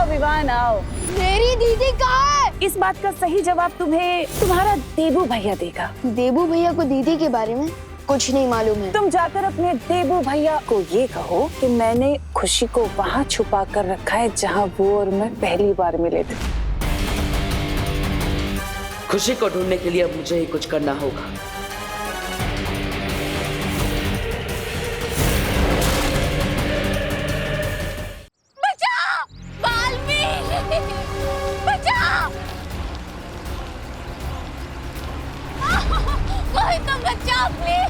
विवाह आओ। मेरी दीदी कहाँ है? इस बात का सही जवाब तुम्हें तुम्हारा देबू भैया देगा। देबू भैया को दीदी के बारे में कुछ नहीं मालूम है। तुम जाकर अपने देबू भैया को ये कहो कि मैंने खुशी को वहाँ छुपा कर रखा है जहाँ वो और मैं पहली बार मिले थे। खुशी को ढूंढने के लिए अब मुझे ही कुछ करना होगा। बचाओ! बाल्मी! बचाओ! कोई तो बचाओ प्लीज!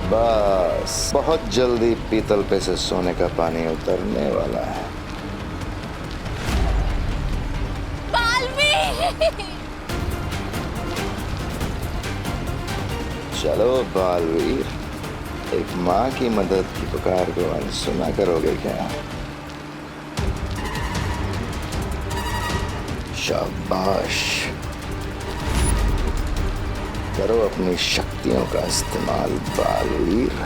बस बहुत जल्दी पीतल पे से सोने का पानी उतरने वाला है। बाल्मी! चलो बालवीर, एक माँ की मदद की पुकार को अनसुना करोगे क्या? शाबाश, करो अपनी शक्तियों का इस्तेमाल बालवीर।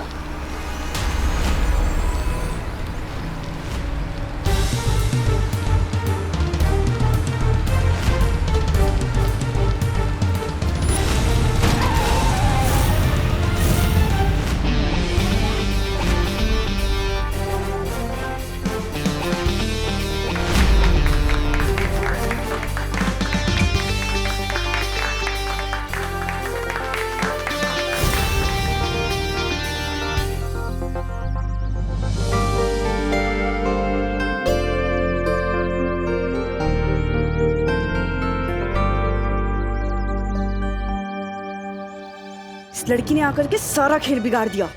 इस लड़की ने आकर के सारा खेल बिगाड़ दिया।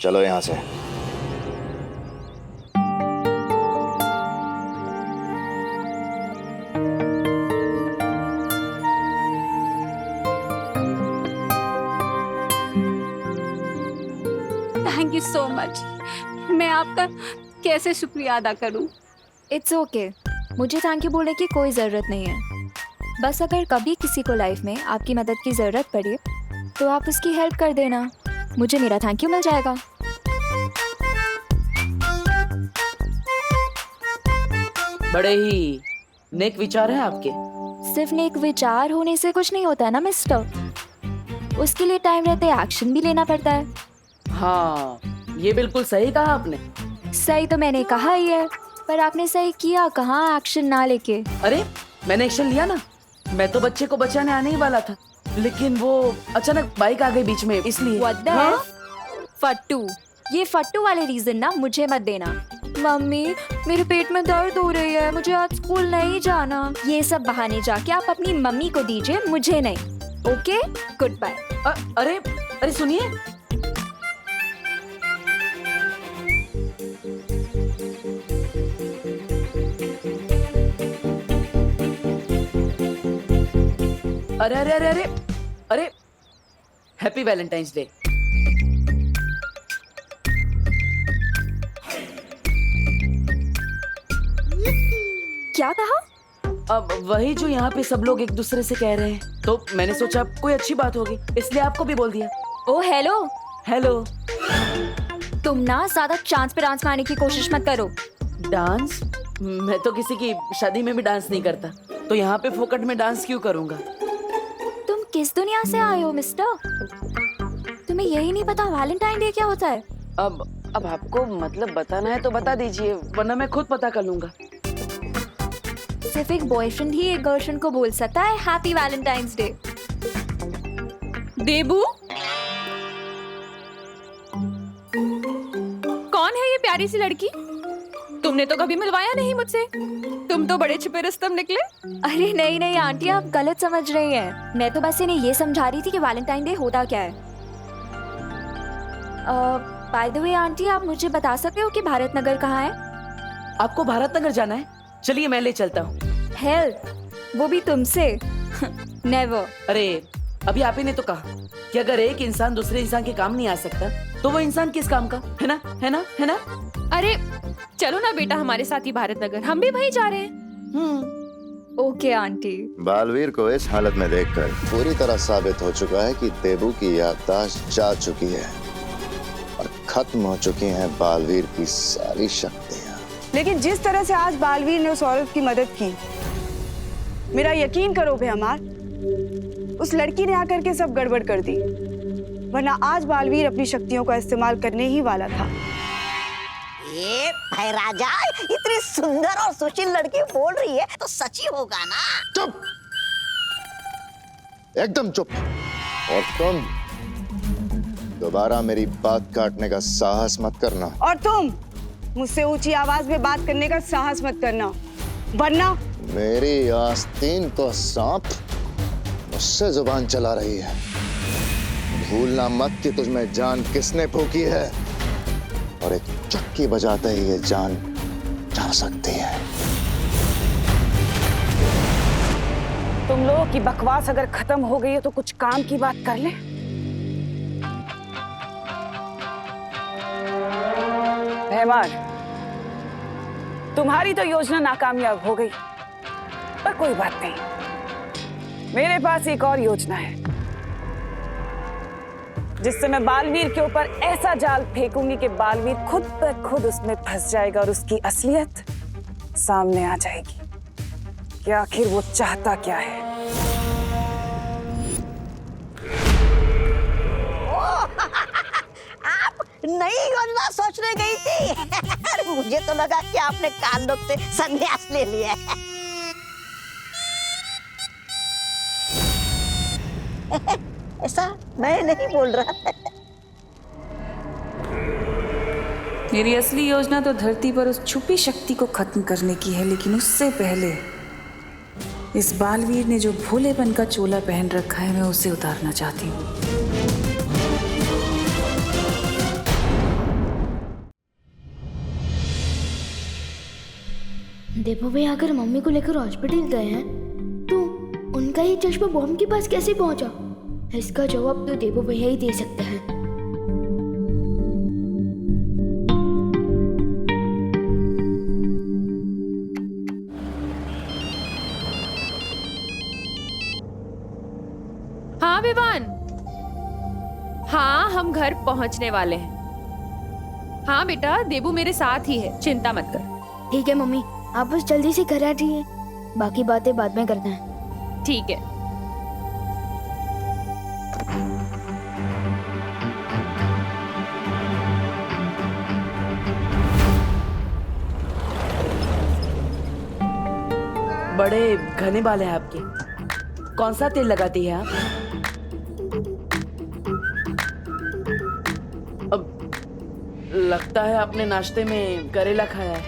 चलो यहाँ से। Thank you so much. मैं आपका कैसे शुक्रिया अदा करूं? इट्स ओके, मुझे थैंक यू बोलने की कोई ज़रूरत नहीं है। बस अगर कभी किसी को लाइफ में आपकी मदद की ज़रूरत पड़े तो आप उसकी हेल्प कर देना, मुझे मेरा थैंक यू मिल जाएगा। बड़े ही नेक विचार है आपके। सिर्फ नेक विचार होने से कुछ नहीं होता है ना मिस्टर, उसके लिए टाइम रहते एक्शन भी लेना पड़ता है। हाँ, ये बिल्कुल सही कहा आपने। सही तो मैंने कहा ही है, पर आपने सही किया कहाँ एक्शन ना लेके। अरे मैंने एक्शन लिया ना, मैं तो बच्चे को बचाने आने ही वाला था, लेकिन वो अचानक बाइक आ गई बीच में, इसलिए। What the hell? फट्टू, ये फट्टू वाले रीजन ना मुझे मत देना। मम्मी मेरे पेट में दर्द हो रही है, मुझे आज स्कूल नहीं जाना, ये सब बहाने जाके आप अपनी मम्मी को दीजिए, मुझे नहीं। Okay, good bye. अरे अरे सुनिए, अरे अरे अरे अरे अरे हैप्पी वैलेंटाइंस डे। क्या कहा? अब वही जो यहाँ पे सब लोग एक दूसरे से कह रहे हैं, तो मैंने सोचा कोई अच्छी बात होगी, इसलिए आपको भी बोल दिया। ओ हेलो हेलो। तुम ना ज्यादा चांस पे डांस मारने की कोशिश मत करो। डांस? मैं तो किसी की शादी में भी डांस नहीं करता, तो यहाँ पे फोकट में डांस क्यों करूँगा? तुम किस दुनिया से आए हो मिस्टर? तुम्हें यही नहीं पता वैलेंटाइन डे क्या होता है? अब आपको मतलब बताना है तो बता दीजिए, वरना मैं खुद पता कर लूंगा। सिर्फ एक बॉयफ्रेंड ही एक गर्लफ्रेंड को बोल सकता है हैप्पी वैलेंटाइंस डे। देबू, कौन है ये प्यारी सी लड़की? तुमने तो कभी मिलवाया नहीं मुझसे, तुम तो बड़े छिपे रुस्तम निकले। अरे नहीं नहीं आंटी, आप गलत समझ रही हैं। मैं तो बस इन्हें ये समझा रही थी कि वैलेंटाइन डे होता क्या है। बाय द वे आंटी, आप मुझे बता सकते हो कि भारत नगर कहाँ है? आपको भारत नगर जाना है? चलिए मैं ले चलता हूँ। हेल्प? वो भी तुमसे? नेवर। अरे अभी आप ही ने तो कहा कि अगर एक इंसान दूसरे इंसान के काम नहीं आ सकता तो वो इंसान किस काम का, है ना, है ना, है ना? अरे चलो ना बेटा हमारे साथ ही भारत नगर, हम भी वहीं जा रहे हैं। Okay aunty. बालवीर को इस हालत में देखकर पूरी तरह साबित हो चुका है कि देबू की याददाश्त जा चुकी है और खत्म हो चुकी हैं बालवीर की सारी शक्तियां। लेकिन जिस तरह से आज बालवीर ने उस औरत की मदद की, मेरा यकीन करो बेहमार, उस लड़की ने आकर के सब गड़बड़ कर दी, वरना आज बालवीर अपनी शक्तियों का इस्तेमाल करने ही वाला था। ये भाई राजा, इतनी सुंदर और सुशील लड़की बोल रही है तो सच ही होगा ना? चुप, एकदम चुप। और तुम दोबारा मेरी बात काटने का साहस मत करना। और तुम मुझसे ऊंची आवाज में बात करने का साहस मत करना, वरना मेरी आस्तीन को सांप मुझसे जुबान चला रही है। भूलना मत कि तुझमें जान किसने फूकी है, और एक चक्की बजाते ही ये जान जा सकती है। तुम लोगों की बकवास अगर खत्म हो गई है तो कुछ काम की बात कर ले। मेहमान, तुम्हारी तो योजना नाकामयाब हो गई, पर कोई बात नहीं, मेरे पास एक और योजना है जिससे मैं बालवीर के ऊपर ऐसा जाल फेंकूंगी कि बालवीर खुद ब खुद उसमें फंस जाएगा और उसकी असलियत सामने आ जाएगी कि आखिर वो चाहता क्या है। आप नई योजना सोचने गई थी? मुझे तो लगा कि आपने कांडों से संन्यास ले लिया है। ऐसा मैं नहीं बोल रहा। मेरी असली योजना तो धरती पर उस छुपी शक्ति को खत्म करने की है, लेकिन उससे पहले इस बालवीर ने जो भोलेपन का चोला पहन रखा है, मैं उसे उतारना चाहती हूँ। देवू भैया अगर मम्मी को लेकर हॉस्पिटल गए हैं तो उनका ये चश्मा बॉम्ब के पास कैसे पहुंचा? इसका जवाब तो देवू भैया ही दे सकते हैं। हाँ विवान, हाँ हम घर पहुंचने वाले हैं। हाँ बेटा, देबू मेरे साथ ही है, चिंता मत कर। ठीक है मम्मी, आप बस जल्दी से घर आ जाइए, बाकी बातें बाद में करना है। ठीक है। बड़े घने बाल हैं आपके। कौन सा तेल लगाती है आप? अब लगता है आपने नाश्ते में करेला खाया है,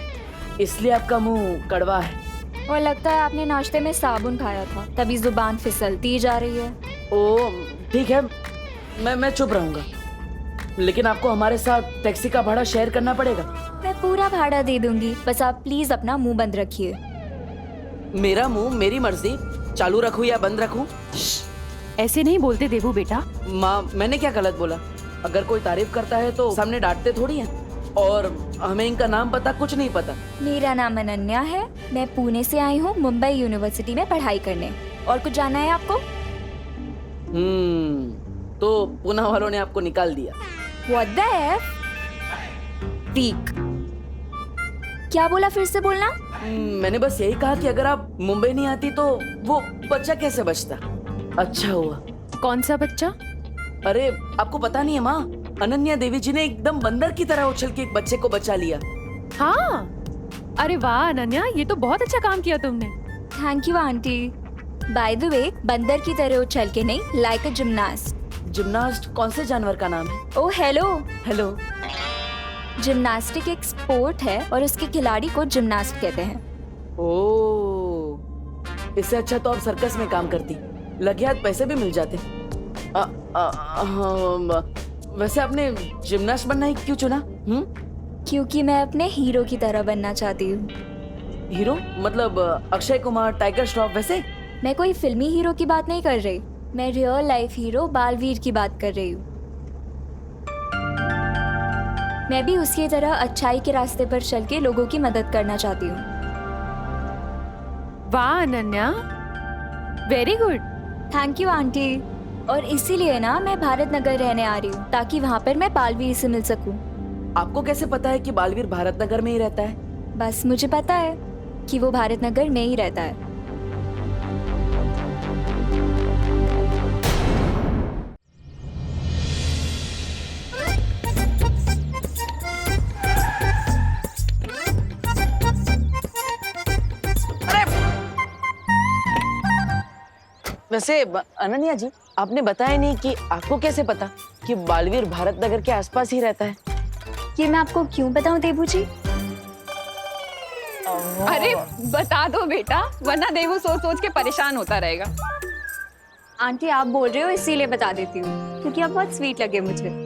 इसलिए आपका मुंह कड़वा है। और लगता है आपने नाश्ते में साबुन खाया था, तभी जुबान फिसलती जा रही है। ओ ठीक है, मैं चुप रहूंगा, लेकिन आपको हमारे साथ टैक्सी का भाड़ा शेयर करना पड़ेगा। मैं पूरा भाड़ा दे दूंगी, बस आप प्लीज अपना मुंह बंद रखिए। मेरा मुंह मेरी मर्जी, चालू रखूं या बंद रखूं? ऐसे नहीं बोलते देबू बेटा। माँ, मैंने क्या गलत बोला? अगर कोई तारीफ करता है तो सामने डांटते थोड़ी हैं, और हमें इनका नाम पता कुछ नहीं पता। मेरा नाम अनन्या है, मैं पुणे से आई हूँ मुंबई यूनिवर्सिटी में पढ़ाई करने। और कुछ जानना है आपको? तो पुणे वालों ने आपको निकाल दिया। What the F? Freak. क्या बोला, फिर से बोलना। मैंने बस यही कहा कि अगर आप मुंबई नहीं आती तो वो बच्चा कैसे बचता। अच्छा हुआ। कौन सा बच्चा? अरे आपको पता नहीं है माँ, अनन्या देवी जी ने एकदम बंदर की तरह उछल के एक बच्चे को बचा लिया। हाँ, अरे वाह अनन्या, ये तो बहुत अच्छा काम किया तुमने। Thank you aunty. By the way, बंदर की तरह उछल के नहीं, लाइक अ जिम्नास्ट। जिम्नास्ट कौन से जानवर का नाम है? ओ हेलो। हेलो। जिम्नास्टिक एक स्पोर्ट है और उसके खिलाड़ी को जिम्नास्ट कहते हैं। ओह, इससे अच्छा तो आप सर्कस में काम करती, लगे हाथ पैसे भी मिल जाते। वैसे आपने जिम्नास्ट बनना ही क्यों चुना? क्योंकि मैं अपने हीरो की तरह बनना चाहती हूँ। हीरो मतलब अक्षय कुमार, टाइगर श्रॉफ वैसे? मैं कोई फिल्मी हीरो की बात नहीं कर रही, मैं रियल लाइफ हीरो बालवीर की बात कर रही हूँ। मैं भी उसकी तरह अच्छाई के रास्ते पर चल के लोगों की मदद करना चाहती हूँ। वाह Ananya, very good. Thank you aunty. और इसीलिए ना मैं भारत नगर रहने आ रही हूँ, ताकि वहाँ पर मैं बालवीर से मिल सकूँ। आपको कैसे पता है कि बालवीर भारत नगर में ही रहता है? बस मुझे पता है कि वो भारत नगर में ही रहता है। वैसे अनन्या जी, आपने बताया नहीं कि आपको कैसे पता कि बालवीर भारत नगर के आसपास ही रहता है? ये मैं आपको क्यों बताऊं देबू जी? अरे बता दो बेटा, वरना देवू सोच सोच के परेशान होता रहेगा। आंटी आप बोल रहे हो इसीलिए बता देती हूँ, क्योंकि आप बहुत स्वीट लगे मुझे।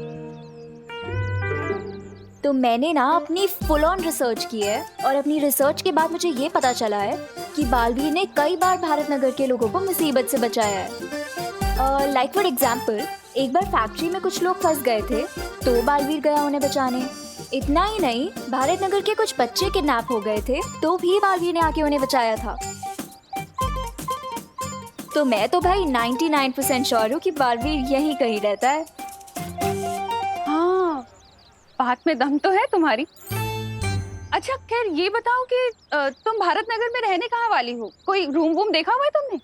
तो मैंने ना अपनी फुल ऑन रिसर्च की है, और अपनी रिसर्च के बाद मुझे ये पता चला है कि बालवीर ने कई बार भारत नगर के लोगों को मुसीबत से बचाया है। लाइक फॉर एग्जाम्पल, एक बार फैक्ट्री में कुछ लोग फंस गए थे, तो बालवीर गया उन्हें बचाने। इतना ही नहीं, भारत नगर के कुछ बच्चे किडनैप हो गए थे, तो भी बालवीर ने आके उन्हें बचाया था। तो मैं तो भाई 99% श्योर हूँ कि बालवीर यहीं कहीं रहता है। हाँ, बात में दम तो है तुम्हारी। अच्छा खैर ये बताओ कि तुम भारत नगर में रहने कहाँ वाली हो? कोई रूम वूम देखा हुआ है तुमने?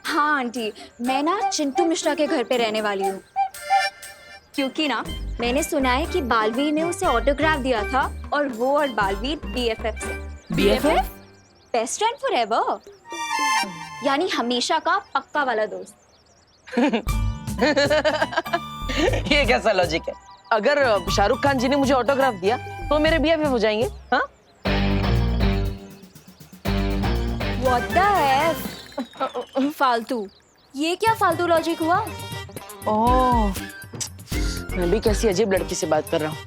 हाँ आंटी, मैं ना चिंटू मिश्रा के घर पे रहने वाली हूँ, क्योंकि ना मैंने सुना है कि बालवीर ने उसे ऑटोग्राफ दिया था, और वो और बालवीर BFF से। BFF? बेस्ट फ्रेंड फॉरएवर, यानी हमेशा का पक्का वाला दोस्त। ये कैसा लॉजिक है? अगर शाहरुख खान जी ने मुझे ऑटोग्राफ दिया तो मेरे BFF हो जाएंगे? हाँ? What the F? फालतू, ये क्या फालतू लॉजिक हुआ? ओह, मैं भी कैसी अजीब लड़की से बात कर रहा हूँ,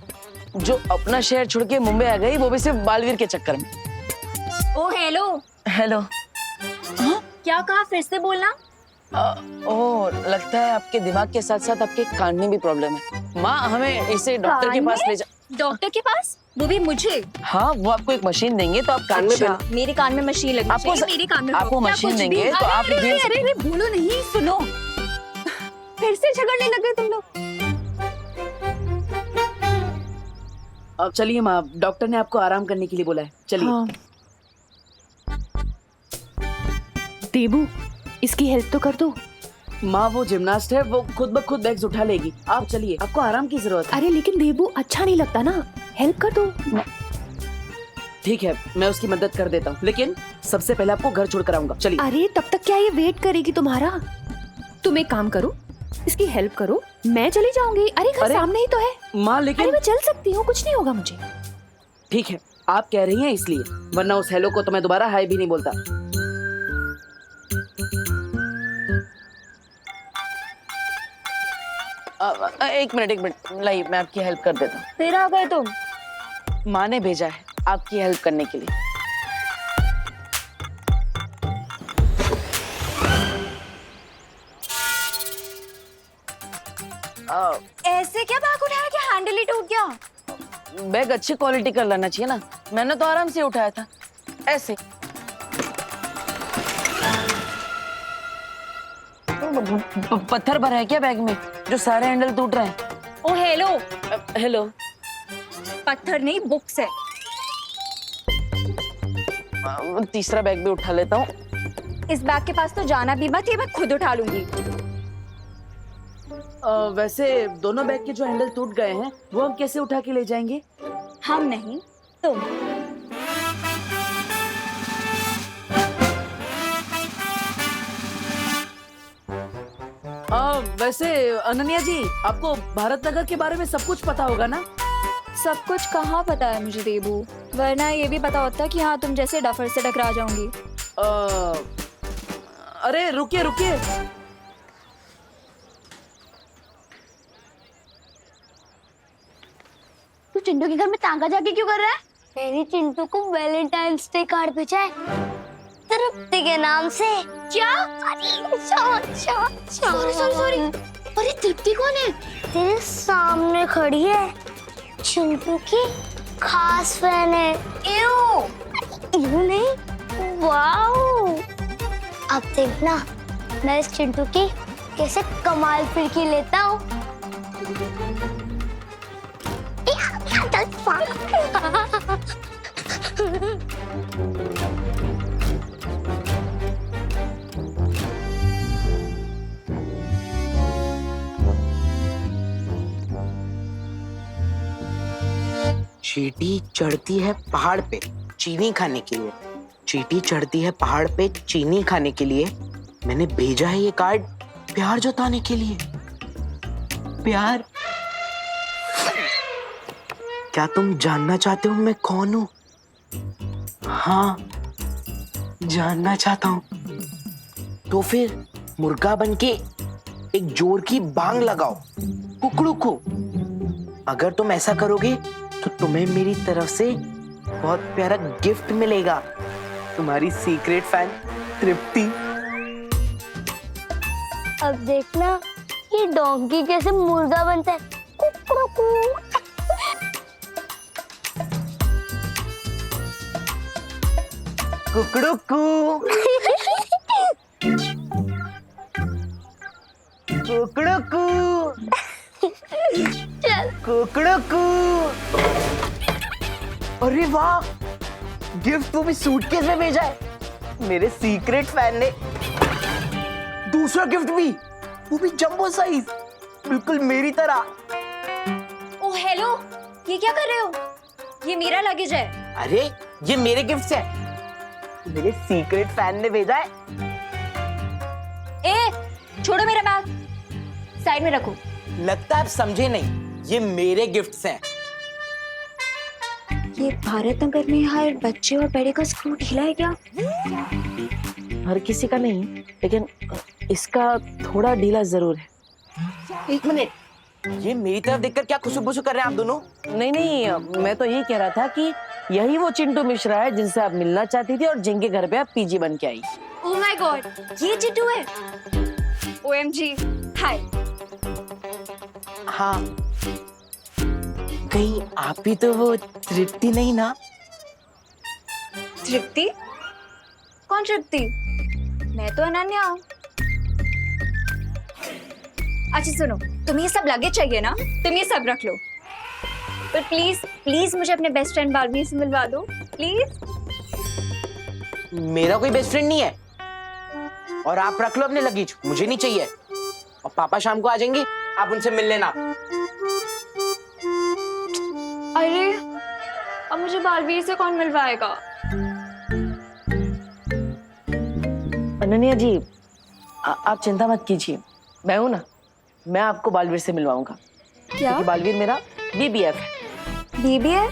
जो अपना शहर छोड़ के मुंबई आ गई, वो भी सिर्फ बालवीर के चक्कर में। ओ हेलो। हेलो। क्या कहा, फिर से बोलना। ओह, लगता है आपके दिमाग के साथ साथ आपके कान में भी प्रॉब्लम है। माँ, हमें इसे डॉक्टर के पास ले जा। डॉक्टर के पास? वो भी मुझे? हाँ, वो आपको एक मशीन देंगे तो आप कान में मेरे कान में मशीन लगी आपको चाहिए, मेरे कान में आपको क्या मशीन कुछ देंगे भी? तो आप अरे अरे अरे बोलो नहीं, सुनो। फिर से झगड़ने लगे तुम लोग। अब चलिए माँ, डॉक्टर ने आपको आराम करने के लिए बोला है, चलिए। हाँ। देबू, इसकी हेल्प तो कर दो। माँ वो जिम्नास्ट है, वो खुद ब खुद बैग्स उठा लेगी। आप चलिए, आपको आराम की जरूरत है। अरे लेकिन देबू अच्छा नहीं लगता ना, हेल्प कर दो। ठीक है, मैं उसकी मदद कर देता हूँ, लेकिन सबसे पहले आपको घर छोड़ कर आऊंगा। चलिए। अरे तब तक क्या ये वेट करेगी तुम्हारा? तुम एक काम करो, इसकी हेल्प करो, मैं चली जाऊंगी। अरे घर सामने ही तो है। माँ अरे लेकिन मैं चल सकती हूँ, कुछ नहीं होगा मुझे। ठीक है, आप कह रही हैं इसलिए, वरना उस हेलो को तो मैं दोबारा हाय भी नहीं बोलता। एक मिनट, लाइए मैं आपकी हेल्प कर देता हूँ। फिर आ गए तुम? माँ ने भेजा है आपकी हेल्प करने के लिए। ऐसे क्या बैग उठाया कि हैंडल ही टूट गया? बैग अच्छी क्वालिटी का लाना चाहिए ना, मैंने तो आराम से उठाया था, ऐसे। पत्थर भरा है क्या बैग में, जो सारे हैंडल टूट रहे हैं? ओ हेलो। हेलो। पत्थर नहीं, बुक्स है। तीसरा बैग भी उठा लेता हूँ। इस बैग के पास तो जाना भी मत, ये मैं खुद उठा लूंगी। वैसे दोनों बैग के जो हैंडल टूट गए हैं, वो हम कैसे उठा के ले जाएंगे? हम नहीं, तुम। वैसे अनन्या जी, आपको भारत नगर के बारे में सब कुछ पता होगा ना? सब कुछ कहाँ पता है मुझे देबू, वरना ये भी पता होता कि हाँ तुम जैसे डफर से टकरा जाऊंगी। अरे रुकिए रुकिए, तू चिंटू के घर में तांगा जाके क्यों कर रहा है? मेरी चिंटू को वैलेंटाइंस डे कार्ड भेजा है तृप्ति के नाम से। क्या? अरे सॉरी सॉरी सॉरी। अरे तृप्ति कौन है? तेरे सामने खड़ी है, चिंटू की खास फैन है। यू नहीं, वाओ। अब देखना मैं इस चिंटू की कैसे कमाल फिरकी लेता हूँ। चींटी चढ़ती है पहाड़ पे चीनी खाने के लिए। चींटी चढ़ती है पहाड़ पे चीनी खाने के लिए। मैंने भेजा है ये कार्ड प्यार जताने के लिए। प्यार। क्या तुम जानना चाहते हो मैं कौन हूं? हाँ, जानना चाहता हूं। तो फिर मुर्गा बनके एक जोर की बांग लगाओ कुकड़ू को। अगर तुम ऐसा करोगे तो तुम्हें मेरी तरफ से बहुत प्यारा गिफ्ट मिलेगा। तुम्हारी सीक्रेट फैन तृप्ति। अब देखना ये डोंकी कैसे मुर्गा बनता है। कुकड़ू। कुकड़ू कुकड़ू। अरे वाह, गिफ्ट वो भी सूटकेस में भेजा है। मेरे सीक्रेट फैन ने दूसरा गिफ्ट भी, वो भी जंबो साइज, बिल्कुल मेरी तरह। ओह हेलो, ये क्या कर रहे हो? ये मेरा लगेज है। अरे ये मेरे गिफ्ट्स हैं, मेरे सीक्रेट फैन ने भेजा है। ए, छोड़ो मेरा बैग, साइड में रखो। लगता है आप समझे नहीं, ये मेरे गिफ्ट्स हैं। ये भारत नगर में हर बच्चे और बड़े का स्क्रू ढीला है क्या? हर किसी का नहीं, लेकिन इसका थोड़ा ढीला जरूर है। एक मिनट, ये मेरी तरफ देखकर क्या खुशबू कर रहे हैं आप दोनों? नहीं, मैं तो ये कह रहा था कि यही वो चिंटू मिश्रा है जिनसे आप मिलना चाहती थी और जिनके घर पे आप पीजी बन के आई। ओह माय गॉड, ये चिंटू है। OMG, हाय। हाँ, कहीं आप भी तो वो तृप्ति नहीं ना? तृप्ति? कौन तृप्ति? मैं तो अनन्या हूँ। अच्छा सुनो, तुम्हें ये सब लगेज चाहिए ना? तुम ये सब रख लो, पर प्लीज प्लीज मुझे अपने बेस्ट फ्रेंड बालवीर से मिलवा दो प्लीज। मेरा कोई बेस्ट फ्रेंड नहीं है, और आप रख लो अपने लगेज, मुझे नहीं चाहिए। और पापा शाम को आ जाएंगे, आप उनसे मिल लेना। अरे अब मुझे बालवीर से कौन मिलवाएगा? अनन्या जी, आप चिंता मत कीजिए, मैं हूं ना, मैं आपको बालवीर से मिलवाऊंगा। क्या? क्योंकि बालवीर मेरा BBF है। BBF?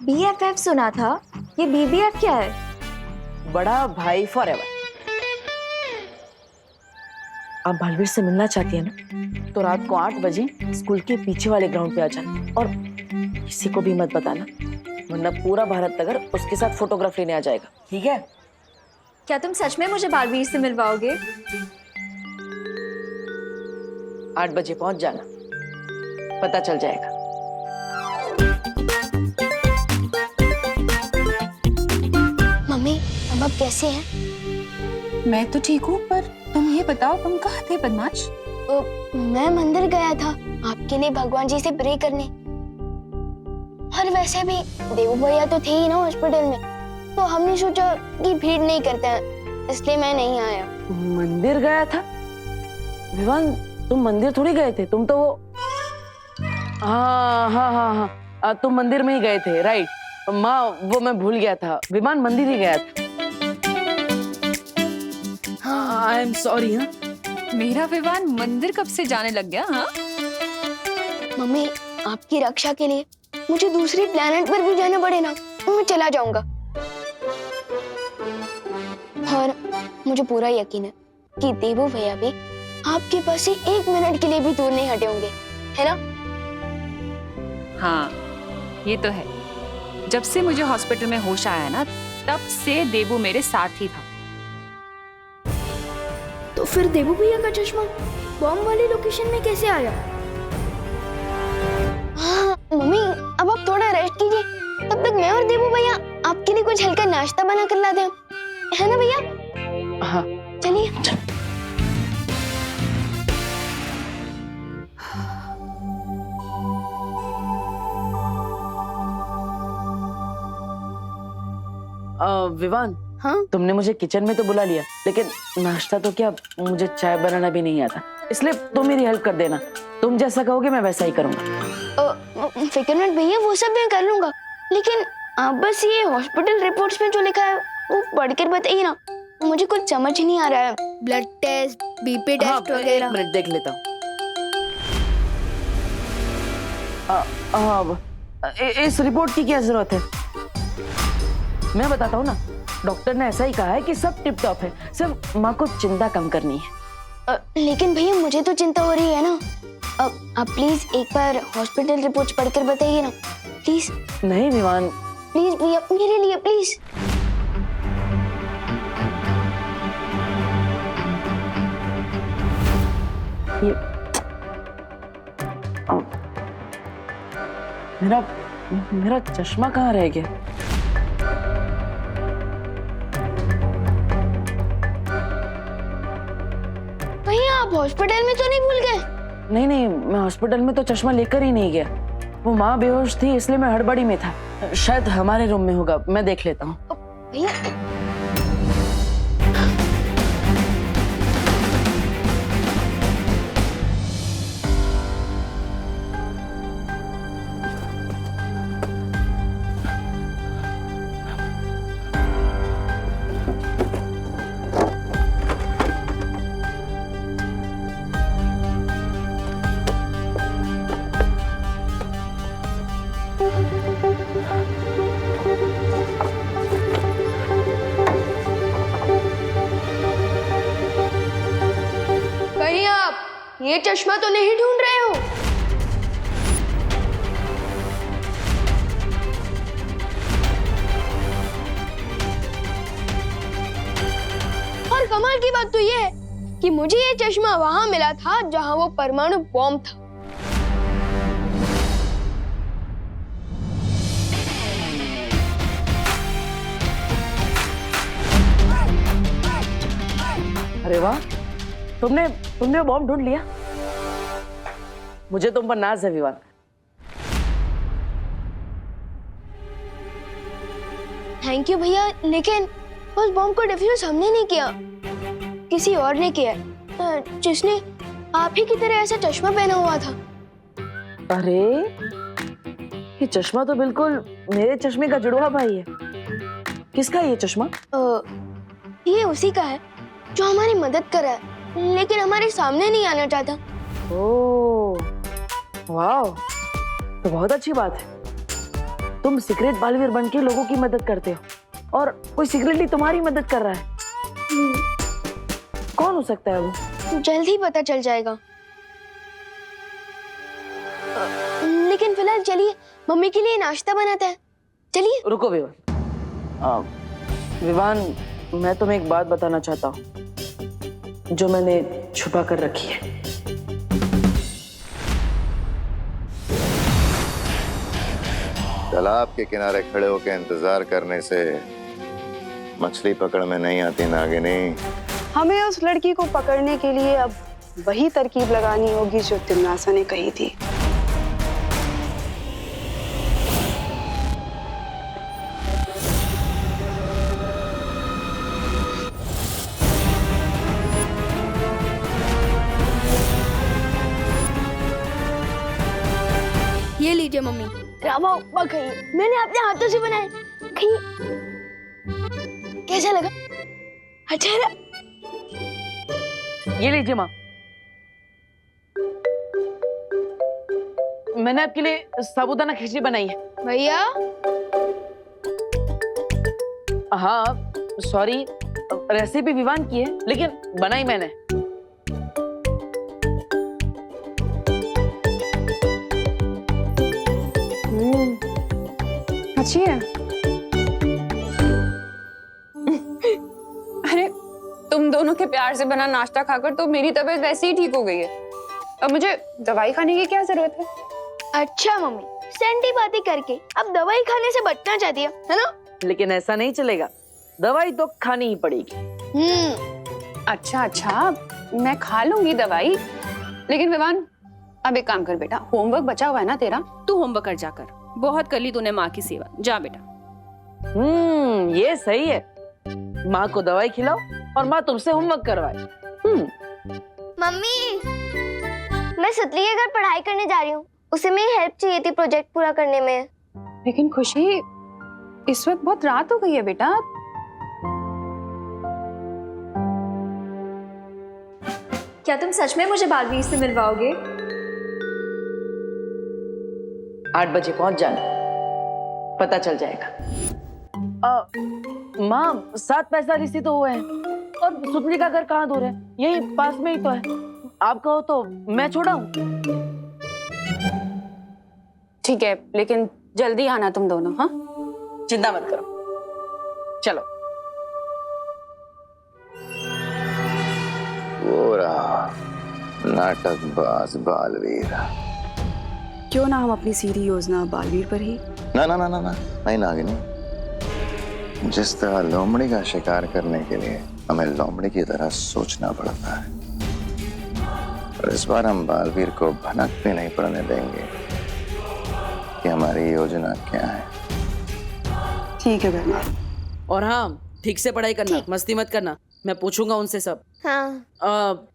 BFF सुना था, ये BBF क्या है? बड़ा भाई फॉरएवर। आप बालवीर से मिलना चाहती है ना, तो रात को 8 बजे स्कूल के पीछे वाले ग्राउंड पे आ जाना, और किसी को भी मत बताना, वरना पूरा भारत नगर उसके साथ फोटोग्राफ लेने आ जाएगा, ठीक है? क्या तुम सच में मुझे बालवीर से मिलवाओगे? 8 बजे पहुंच जाना, पता चल जाएगा। मम्मी अब आप कैसे हैं? मैं तो ठीक हूँ, पर तुम ये बताओ तुम कहाँ थे बदमाश? मैं मंदिर गया था आपके लिए भगवान जी से प्रे करने, और वैसे भी देवू भैया तो थे ही ना हॉस्पिटल में, तो हमने सोचा कि भीड़ नहीं करते हैं, इसलिए मैं नहीं आया। मंदिर गया था? विवान, तुम मंदिर थोड़ी गए थे, तुम तो वो हाँ, तुम मंदिर में ही गए थे, राइट। माँ, वो मैं भूल गया था, विमान मंदिर ही गया था। I am sorry. हाँ, मेरा विवान मंदिर कब से जाने लग गया? हाँ, मम्मी आपकी रक्षा के लिए मुझे दूसरी प्लेनेट पर भी जाना पड़े ना, तो मैं चला जाऊंगा। और मुझे पूरा यकीन है कि देवू भैया भी आपके पास से 1 मिनट के लिए भी दूर नहीं हटे होंगे, है ना? हाँ, ये तो है। जब से मुझे हॉस्पिटल में होश आया ना, तब से देवू मेरे साथ ही था। फिर देबू भैया का चश्मा बॉम्ब वाली लोकेशन में कैसे आया? हाँ मम्मी, अब आप थोड़ा रेस्ट कीजिए, तब तक मैं और देबू भैया आपके लिए कुछ हल्का नाश्ता बना कर लाते हैं, है ना भैया? हाँ चलिए। विवान, हाँ तुमने मुझे किचन में तो बुला लिया, लेकिन नाश्ता तो क्या, मुझे चाय बनाना भी नहीं आता, इसलिए तुम मेरी हेल्प कर देना। तुम जैसा कहोगे मैं वैसा ही करूंगा। फिक्र मत भैया, वो सब मैं कर लूंगा, लेकिन आप बस ये हॉस्पिटल रिपोर्ट्स में जो लिखा है वो पढ़कर बताइए ना, मुझे कुछ समझ ही नहीं आ रहा है। ब्लड टेस्ट, बीपी हाँ, टेस्ट वगैरह। एक मिनट देख लेता हूँ। इस रिपोर्ट की क्या जरूरत है? मैं बताता हूँ ना, डॉक्टर ने ऐसा ही कहा है कि सब टिप टॉप है, सिर्फ माँ को चिंता कम करनी है। लेकिन भैया मुझे तो चिंता हो रही है ना, आप प्लीज एक बार हॉस्पिटल रिपोर्ट्स पढ़कर बताइए ना, प्लीज। नहीं विवान, प्लीज भैया, मेरे लिए प्लीज। ये मेरा मेरा चश्मा कहाँ रह गया? भैया आप हॉस्पिटल में तो नहीं भूल गए? नहीं नहीं, मैं हॉस्पिटल में तो चश्मा लेकर ही नहीं गया, वो माँ बेहोश थी इसलिए मैं हड़बड़ी में था, शायद हमारे रूम में होगा, मैं देख लेता हूँ। भैया कहीं आप ये चश्मा तो नहीं ढूंढ रहे हो? और कमाल की बात तो ये है कि मुझे ये चश्मा वहां मिला था जहां वो परमाणु बॉम्ब था। अरे वाह, तुमने वो बॉम्ब ढूंढ लिया। मुझे तुम पर नाज है विवान। थैंक यू भैया, लेकिन उस बॉम्ब को डिफ्यूज हमने नहीं किया, किसी और ने किया, जिसने आप ही की तरह ऐसा चश्मा पहना हुआ था। अरे ये चश्मा तो बिल्कुल मेरे चश्मे का जुड़वा भाई है। किसका है ये चश्मा? ये उसी का है जो हमारी मदद कर रहा है, लेकिन हमारे सामने नहीं आना चाहता। ओह वाह, तो बहुत अच्छी बात है। तुम सीक्रेट बालवीर बन के लोगों की मदद करते हो और कोई सीक्रेटली तुम्हारी मदद कर रहा है। कौन हो सकता है वो? जल्द ही पता चल जाएगा। लेकिन फिलहाल चलिए मम्मी के लिए नाश्ता बनाते हैं। चलिए। रुको विवान। विवान, मैं तुम्हें एक बात बताना चाहता हूँ जो मैंने छुपा कर रखी है। तालाब के किनारे खड़े होकर इंतजार करने से मछली पकड़ में नहीं आती नागिनी। हमें उस लड़की को पकड़ने के लिए अब वही तरकीब लगानी होगी जो तिमनासा ने कही थी। ये लीजिए मम्मी, रवा उपमा खाइए, मैंने अपने हाथों से बनाए, खाइए। कैसा लगा? अच्छा ना? ये लीजिए माँ, मैंने आपके लिए साबूदाना खिचड़ी बनाई है। भैया? हाँ सॉरी, रेसिपी विवान की है लेकिन बनाई मैंने। अच्छी है। अरे तुम दोनों के आपके प्यार से बना नाश्ता खाकर तो मेरी तबीयत वैसे ही ठीक हो गई है। अब मुझे दवाई खाने की क्या जरूरत है? अच्छा मम्मी, सेंटी बातें करके अब दवाई खाने से बचना चाहती है ना? लेकिन ऐसा नहीं चलेगा, दवाई तो खानी ही पड़ेगी। अच्छा, मैं खा लूंगी दवाई, लेकिन विवान अब एक काम कर बेटा, होमवर्क बचा हुआ है ना तेरा, तू होमवर्क कर जाकर। बहुत कर ली तूने माँ की सेवा, जा बेटा। ये सही है, माँ को दवाई खिलाओ और माँ तुमसे होमवर्क करवाए। मम्मी, मैं सुतली के घर पढ़ाई करने जा रही हूँ। उसे मेरी हेल्प चाहिए थी प्रोजेक्ट पूरा करने में। लेकिन खुशी, इस वक्त बहुत रात हो गई है बेटा। क्या तुम सच में मुझे बालवीर से मिलवाओगे? 8 बजे पहुंच जाना, पता चल जाएगा। माँ 7 पैंतालीस ही तो हुए हैं और सुतली का घर कहाँ दूर है, यही पास में ही तो है। आप कहो तो मैं छोड़ाऊं? ठीक है, लेकिन जल्दी आना तुम दोनों। हाँ, चिंता मत करो, चलो। वो रहा नाटकबाज बालवीर। क्यों ना हम अपनी सीधी योजना बालवीर पर ही। ना ना ना ना ना, नहीं नागिनी। जिस तरह लोमड़ी का शिकार करने के लिए हमें लोमड़ी की तरह सोचना पड़ता है, और इस बार हम बालवीर को भनक भी नहीं पड़ने देंगे कि हमारी योजना क्या है। ठीक है बहना। और हाँ, ठीक से पढ़ाई करना, मस्ती मत करना, मैं पूछूंगा उनसे सब। हाँ।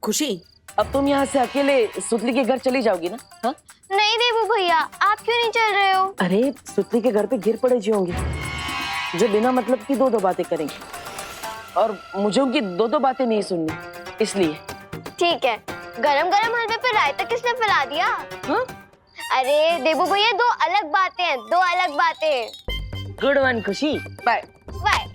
खुशी, अब तुम यहाँ से अकेले सुतली के घर चली जाओगी ना? हाँ? नहीं देवू भैया, आप क्यों नहीं चल रहे हो? अरे सुतली के घर पे गिर पड़े जी होंगे जो बिना मतलब की दो बातें करेंगे, और मुझे उनकी दो बातें नहीं सुननी, इसलिए। ठीक है। गरम गरम हलवे पे रायता किसने फैला दिया? हाँ? अरे देवू भैया, 2 अलग बातें हैं, 2 अलग बातें। गुड वन खुशी, बाय बाय।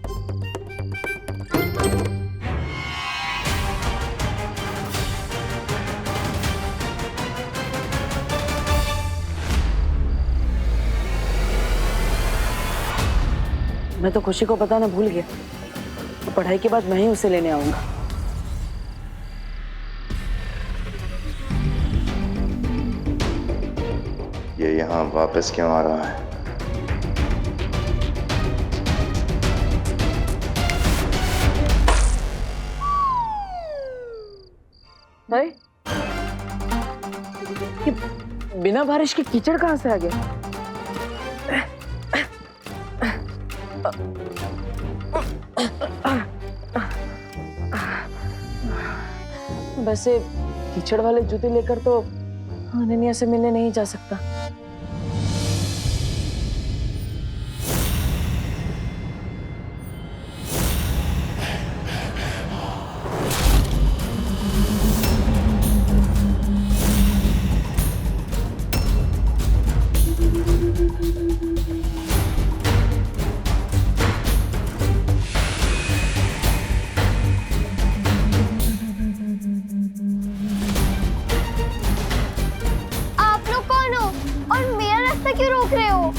मैं तो खुशी को बताना भूल गया, तो पढ़ाई के बाद मैं ही उसे लेने आऊंगा। ये यहाँ वापस क्यों आ रहा है? अरे ये बिना बारिश के कीचड़ कहाँ से आ गया? वैसे कीचड़ वाले जूते लेकर तो अनन्या से मिलने नहीं जा सकता। क्यों रोक रहे हो?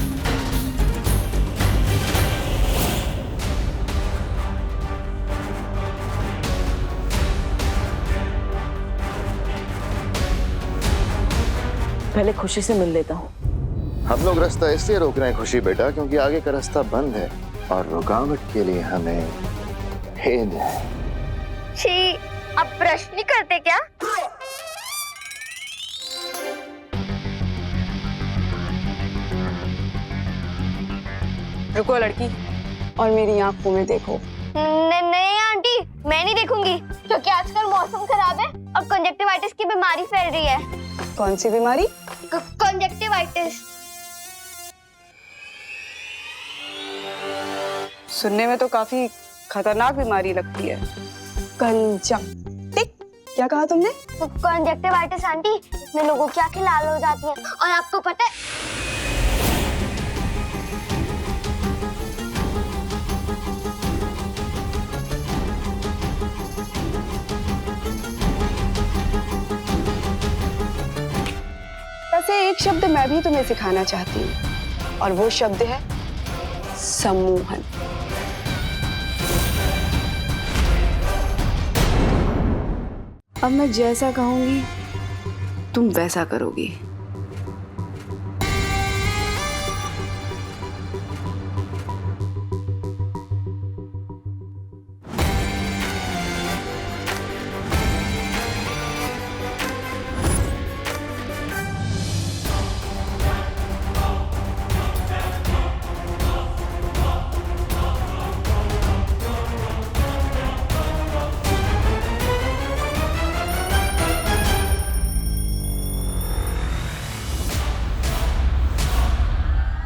पहले खुशी से मिल लेता हूँ। हम लोग रास्ता इसलिए रोक रहे हैं खुशी बेटा, क्योंकि आगे का रास्ता बंद है और रुकावट के लिए हमें भेद है। छी, अब ब्रश नहीं करते क्या? रुको लड़की, और मेरी आंखों में देखो। नहीं आंटी, मैं नहीं देखूंगी, क्योंकि आजकल मौसम खराब है और कंजक्टिवाइटिस की बीमारी फैल रही है। कौन सी बीमारी? कंजक्टिवाइटिस। सुनने में तो काफी खतरनाक बीमारी लगती है। कंजक्टिव, क्या कहा तुमने? कंजक्टिवाइटिस आंटी, इसमें लोगों की आंखें लाल हो जाती हैं, और आपको पता है वैसे एक शब्द मैं भी तुम्हें सिखाना चाहती हूँ, और वो शब्द है सम्मोहन। अब मैं जैसा कहूंगी तुम वैसा करोगी।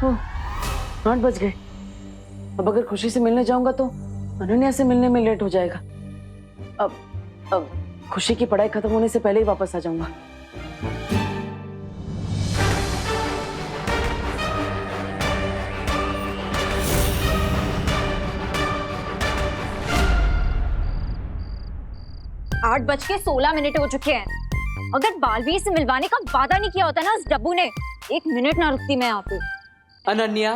ओह, 8 बज गए। अब अगर खुशी से मिलने जाऊंगा तो अनन्या से मिलने में लेट हो जाएगा। अब खुशी की पढ़ाई खत्म होने से पहले ही वापस आ जाऊंगा। आठ बज के 16 मिनट हो चुके हैं। अगर बालवीर से मिलवाने का वादा नहीं किया होता ना उस डब्बू ने, 1 मिनट ना रुकती मैं यहाँ पे। अनन्या,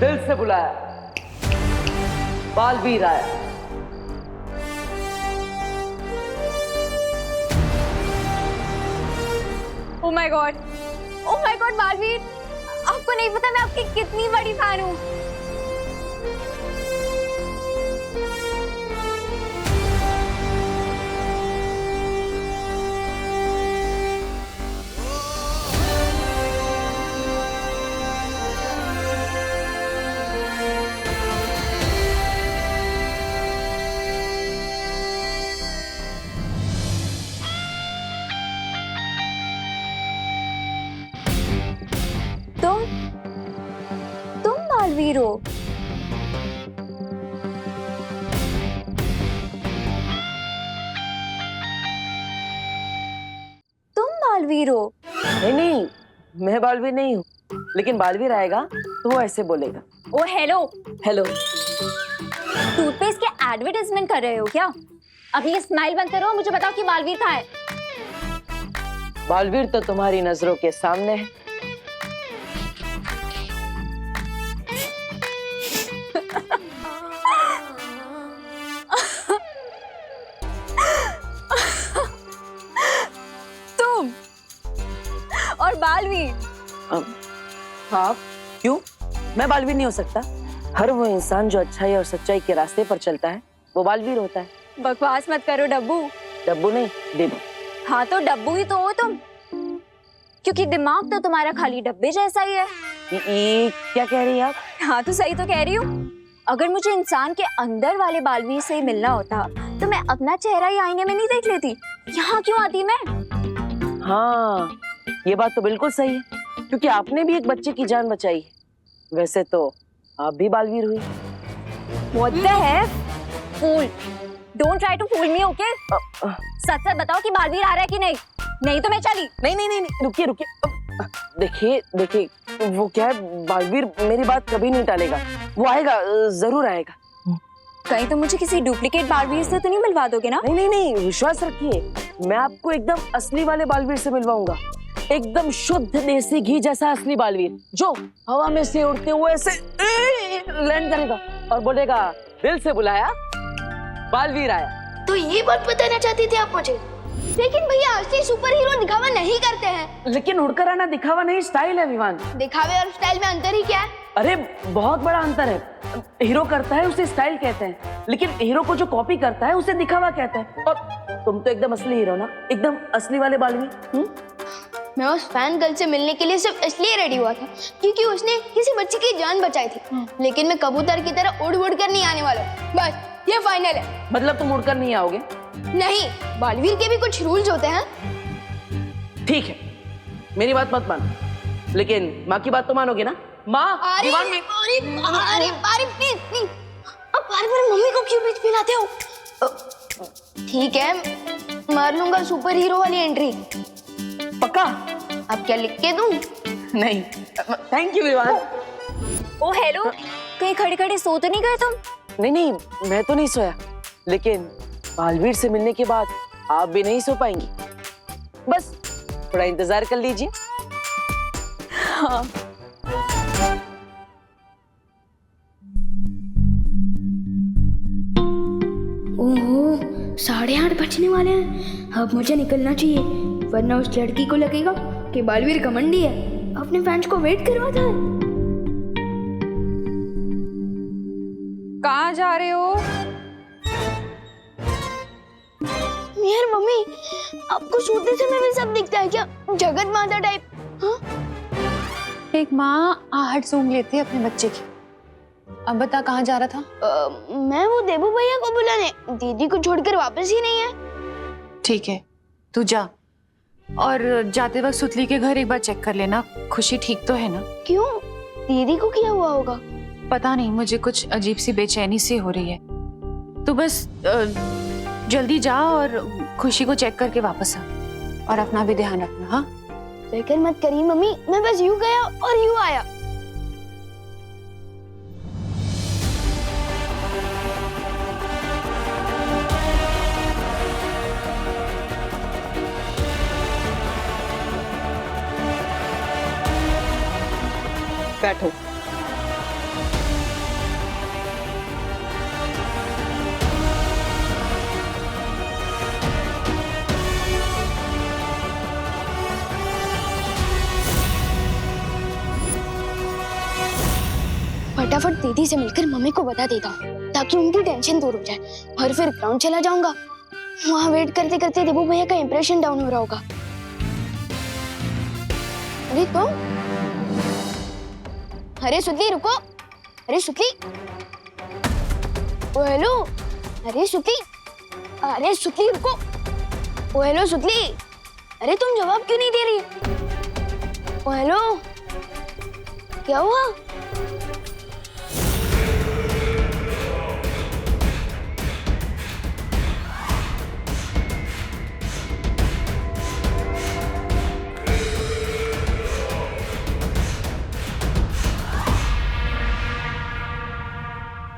दिल से बुलाया, बालवीर आया। ओह माय गॉड, बालवीर, आपको नहीं पता मैं आपकी कितनी बड़ी फैन हूँ। तुम बालवीर हो? तुम बालवीर हो? नहीं, मैं बालवीर नहीं हूँ, लेकिन बालवीर आएगा तो वो ऐसे बोलेगा। ओ हेलो, टूथपेस्ट के एडवर्टाइजमेंट कर रहे हो क्या? अभी ये स्माइल बंद करो, मुझे बताओ कि बालवीर कहाँ है? बालवीर तो तुम्हारी नजरों के सामने है। तुम और बालवीर? हाँ, क्यों? मैं बालवीर नहीं हो सकता? हर वो इंसान जो अच्छाई और सच्चाई के रास्ते पर चलता है वो बालवीर होता है। बकवास मत करो डब्बू। डब्बू नहीं, डिब्बू। हाँ तो डब्बू ही तो हो तुम, क्योंकि दिमाग तो तुम्हारा खाली डब्बे जैसा ही है। ये क्या कह रही है आप? हाँ तो सही तो कह रही हूँ। अगर मुझे इंसान के अंदर वाले बालवीर से ही मिलना होता तो मैं अपना चेहरा ही आईने में नहीं देख लेती, यहाँ क्यों आती मैं? हाँ, ये बात तो बिल्कुल सही है, क्योंकि आपने भी एक बच्चे की जान बचाई है। वैसे तो आप भी बालवीर हुई। What the heck? Fool! Don't try to fool me, okay? सच सच बताओ कि बालवीर आ रहा है कि नहीं? नहीं तो मैं चली। नहीं, रुकिए। देखिए, वो क्या है, बालवीर मेरी बात कभी नहीं टालेगा। वो आएगा, जरूर आएगा। कहीं तो मुझे किसी डुप्लीकेट बालवीर से तो नहीं मिलवा दोगे ना? नहीं, विश्वास रखिए, मैं आपको एकदम असली वाले बालवीर से मिलवाऊंगा। एकदम शुद्ध देसी घी जैसा असली बालवीर, जो हवा में से उड़ते हुए ऐसे लैंड करेगा और बोलेगा, दिल से बुलाया, बालवीर आया। तो ये बात बताना चाहती थी आप मुझे? लेकिन भैया असली सुपर हीरो दिखावा नहीं करते हैं। लेकिन उड़कर आना दिखावा नहीं, स्टाइल है विवान। दिखावे और स्टाइल में अंतर ही क्या है? अरे बहुत बड़ा अंतर है। हीरो करता है उसे स्टाइल कहते हैं, लेकिन हीरो को जो कॉपी करता है उसे दिखावा कहते हैं। और तुम तो एकदम असली हीरो ना, एकदम असली वाले बालवीर। मैं उस फैन गर्ल से मिलने के लिए सिर्फ इसलिए रेडी हुआ था क्योंकि उसने किसी बच्चे की जान बचाई थी। लेकिन मैं कबूतर की तरह उड़ कर नहीं आने वाला। बस ये फाइनल है। मतलब तुम उड़कर नहीं आओगे? नहीं, बालवीर के भी कुछ रूल्स होते हैं। ठीक है, मेरी बात मत मानो, लेकिन माँ की बात तो मानोगे ना? माँ, अरे प्लीज, अब बार-बार मम्मी को क्यों बीच में लाते हो? ठीक है, मार लूंगा सुपर हीरो वाली एंट्री। पक्का? अब क्या लिख के दूं? नहीं, थैंक यू विवान। ओ हेलो, कहीं खड़े खड़े सो तो नहीं गए तुम? नहीं, मैं तो नहीं सोया, लेकिन बालवीर से मिलने के बाद आप भी नहीं सो पाएंगी। बस थोड़ा इंतजार कर लीजिए। हाँ। ओहो 8:30 बजने वाले हैं। अब मुझे निकलना चाहिए, वरना उस लड़की को लगेगा कि बालवीर घमंडी है, अपने फैंस को वेट करवाता है। कहाँ जा रहे हो? यार मम्मी, आपको सोते समय भी सब दिखता है क्या? जगत माता टाइप। हाँ? एक माँ आहट सूंघ लेती है अपने बच्चे की। अब बता कहाँ जा रहा था? मैं वो देबू भैया को बुलाने, दीदी को छोड़कर वापस ही नहीं है। ठीक है, तू जा, और जाते वक्त सुतली के घर एक बार चेक कर लेना, खुशी ठीक तो है ना? क्यों? दीदी को क्या हुआ होगा? पता नहीं, मुझे कुछ अजीब सी बेचैनी सी हो रही है। तो बस जल्दी जा और खुशी को चेक करके वापस आ, और अपना भी ध्यान रखना। हाँ, फिक्र मत करिए मम्मी, मैं बस यूं गया और यूं आया। बैठो। फटाफट दीदी से मिलकर मम्मी को बता देता हूँ, ताकि उनकी टेंशन दूर हो जाए, और फिर ग्राउंड चला जाऊंगा। वहाँ वेट करते करते देबू भैया का इंप्रेशन डाउन हो रहा होगा। अरे तुम, अरे सुतली रुको, अरे सुतली, ओ हेलो, अरे सुतली, अरे सुतली रुको, ओ हेलो सुतली, अरे तुम जवाब क्यों नहीं दे रही? ओ हेलो, क्या हुआ?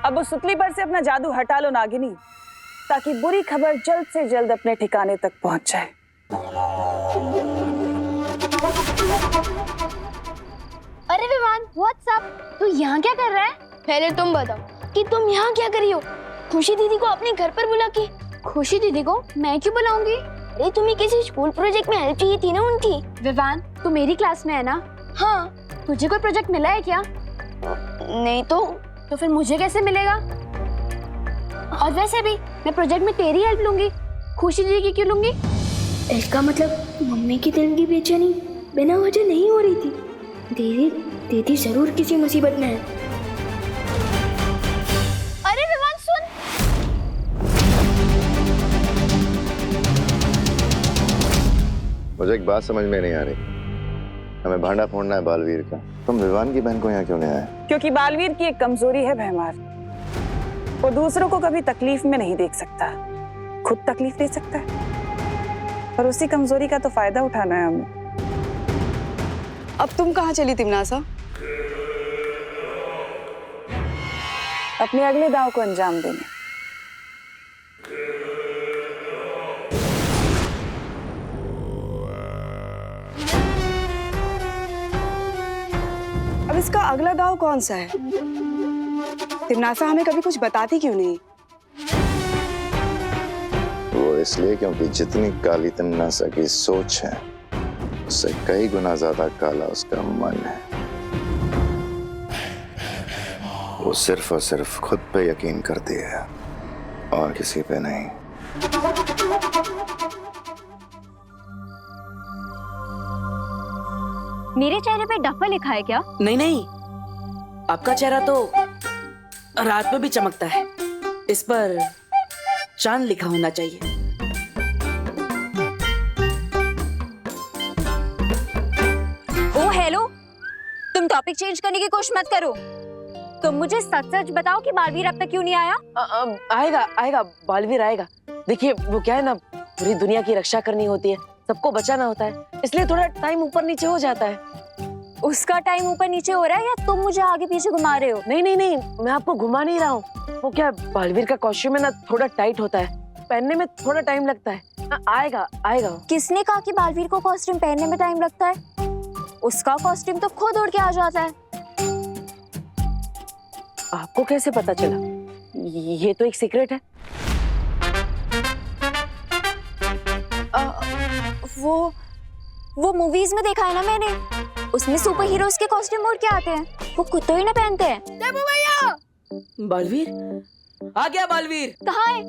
अब उस सुतली पर से अपना जादू हटा लो नागिनी, ताकि बुरी खबर जल्द से जल्द अपने ठिकाने तक पहुंच जाए। अरे विवान, व्हाट्सअप? तू यहाँ क्या कर रहा है? पहले तुम बताओ कि तुम यहाँ क्या कर रही हो? खुशी दीदी को अपने घर पर बुला के। खुशी दीदी को मैं क्यों बुलाऊंगी? अरे तुम्हें किसी स्कूल प्रोजेक्ट में हेल्प चाहिए थी ना उनकी। विवान, तू मेरी क्लास में है ना? हाँ। तुझे कोई प्रोजेक्ट मिला है क्या? नहीं तो फिर मुझे कैसे मिलेगा? और वैसे भी मैं प्रोजेक्ट में तेरी हेल्प लूंगी, खुशी दीदी की क्यों लूंगी? इसका मतलब मम्मी की दिल की बेचैनी बिना वजह नहीं हो रही थी। दीदी जरूर किसी मुसीबत में है। अरे विवान सुन, मुझे एक बात समझ में नहीं आ रही। हमें भांडा फोड़ना है बालवीर का, तुम विवान की बहन को यहाँ क्यों ले आए? क्योंकि बालवीर की एक कमजोरी है भैमार, वो दूसरों को कभी तकलीफ में नहीं देख सकता, खुद तकलीफ दे सकता है, और उसी कमजोरी का तो फायदा उठाना है हमें। अब तुम कहाँ चली तिमनासा? अपने अगले दांव को अंजाम देने। अब इसका अगला दांव कौन सा है? तिमनासा हमें कभी कुछ बताती क्यों नहीं? वो इसलिए क्योंकि जितनी काली तिमनासा की सोच है, उससे कई गुना ज्यादा काला उसका मन है। वो सिर्फ और सिर्फ खुद पे यकीन करती है और किसी पे नहीं। मेरे चेहरे पे डफा लिखा है क्या? नहीं नहीं, आपका चेहरा तो रात में भी चमकता है, इस पर चांद लिखा होना चाहिए। ओ हेलो, तुम टॉपिक चेंज करने की कोशिश मत करो। तुम मुझे सच सच बताओ कि बालवीर अब तक क्यों नहीं आया? आएगा आएगा, बालवीर आएगा। देखिए वो क्या है ना, पूरी दुनिया की रक्षा करनी होती है, सबको बचाना होता है, इसलिए थोड़ा टाइम ऊपर नीचे हो जाता है। उसका टाइम ऊपर नीचे हो रहा है या तुम मुझे आगे पीछे घुमा रहे हो? नहीं नहीं नहीं, मैं आपको घुमा नहीं रहा हूँ। वो क्या, बालवीर का कॉस्ट्यूम है ना, थोड़ा टाइट होता है, पहनने में थोड़ा टाइम लगता है, आएगा आएगा। किसने कहा कि बालवीर को कॉस्ट्यूम पहनने में टाइम लगता है? उसका कॉस्ट्यूम तो खुद उड़ के आ जाता है। आपको कैसे पता चला? ये तो एक सीक्रेट है। वो मूवीज में देखा है ना मैंने, उसमें सुपर हीरोज के कॉस्ट्यूम उड़ के आते हैं, वो खुद तो ही ना पहनते हैं। देबू भैया बालवीर आ गया। बालवीर कहाँ है?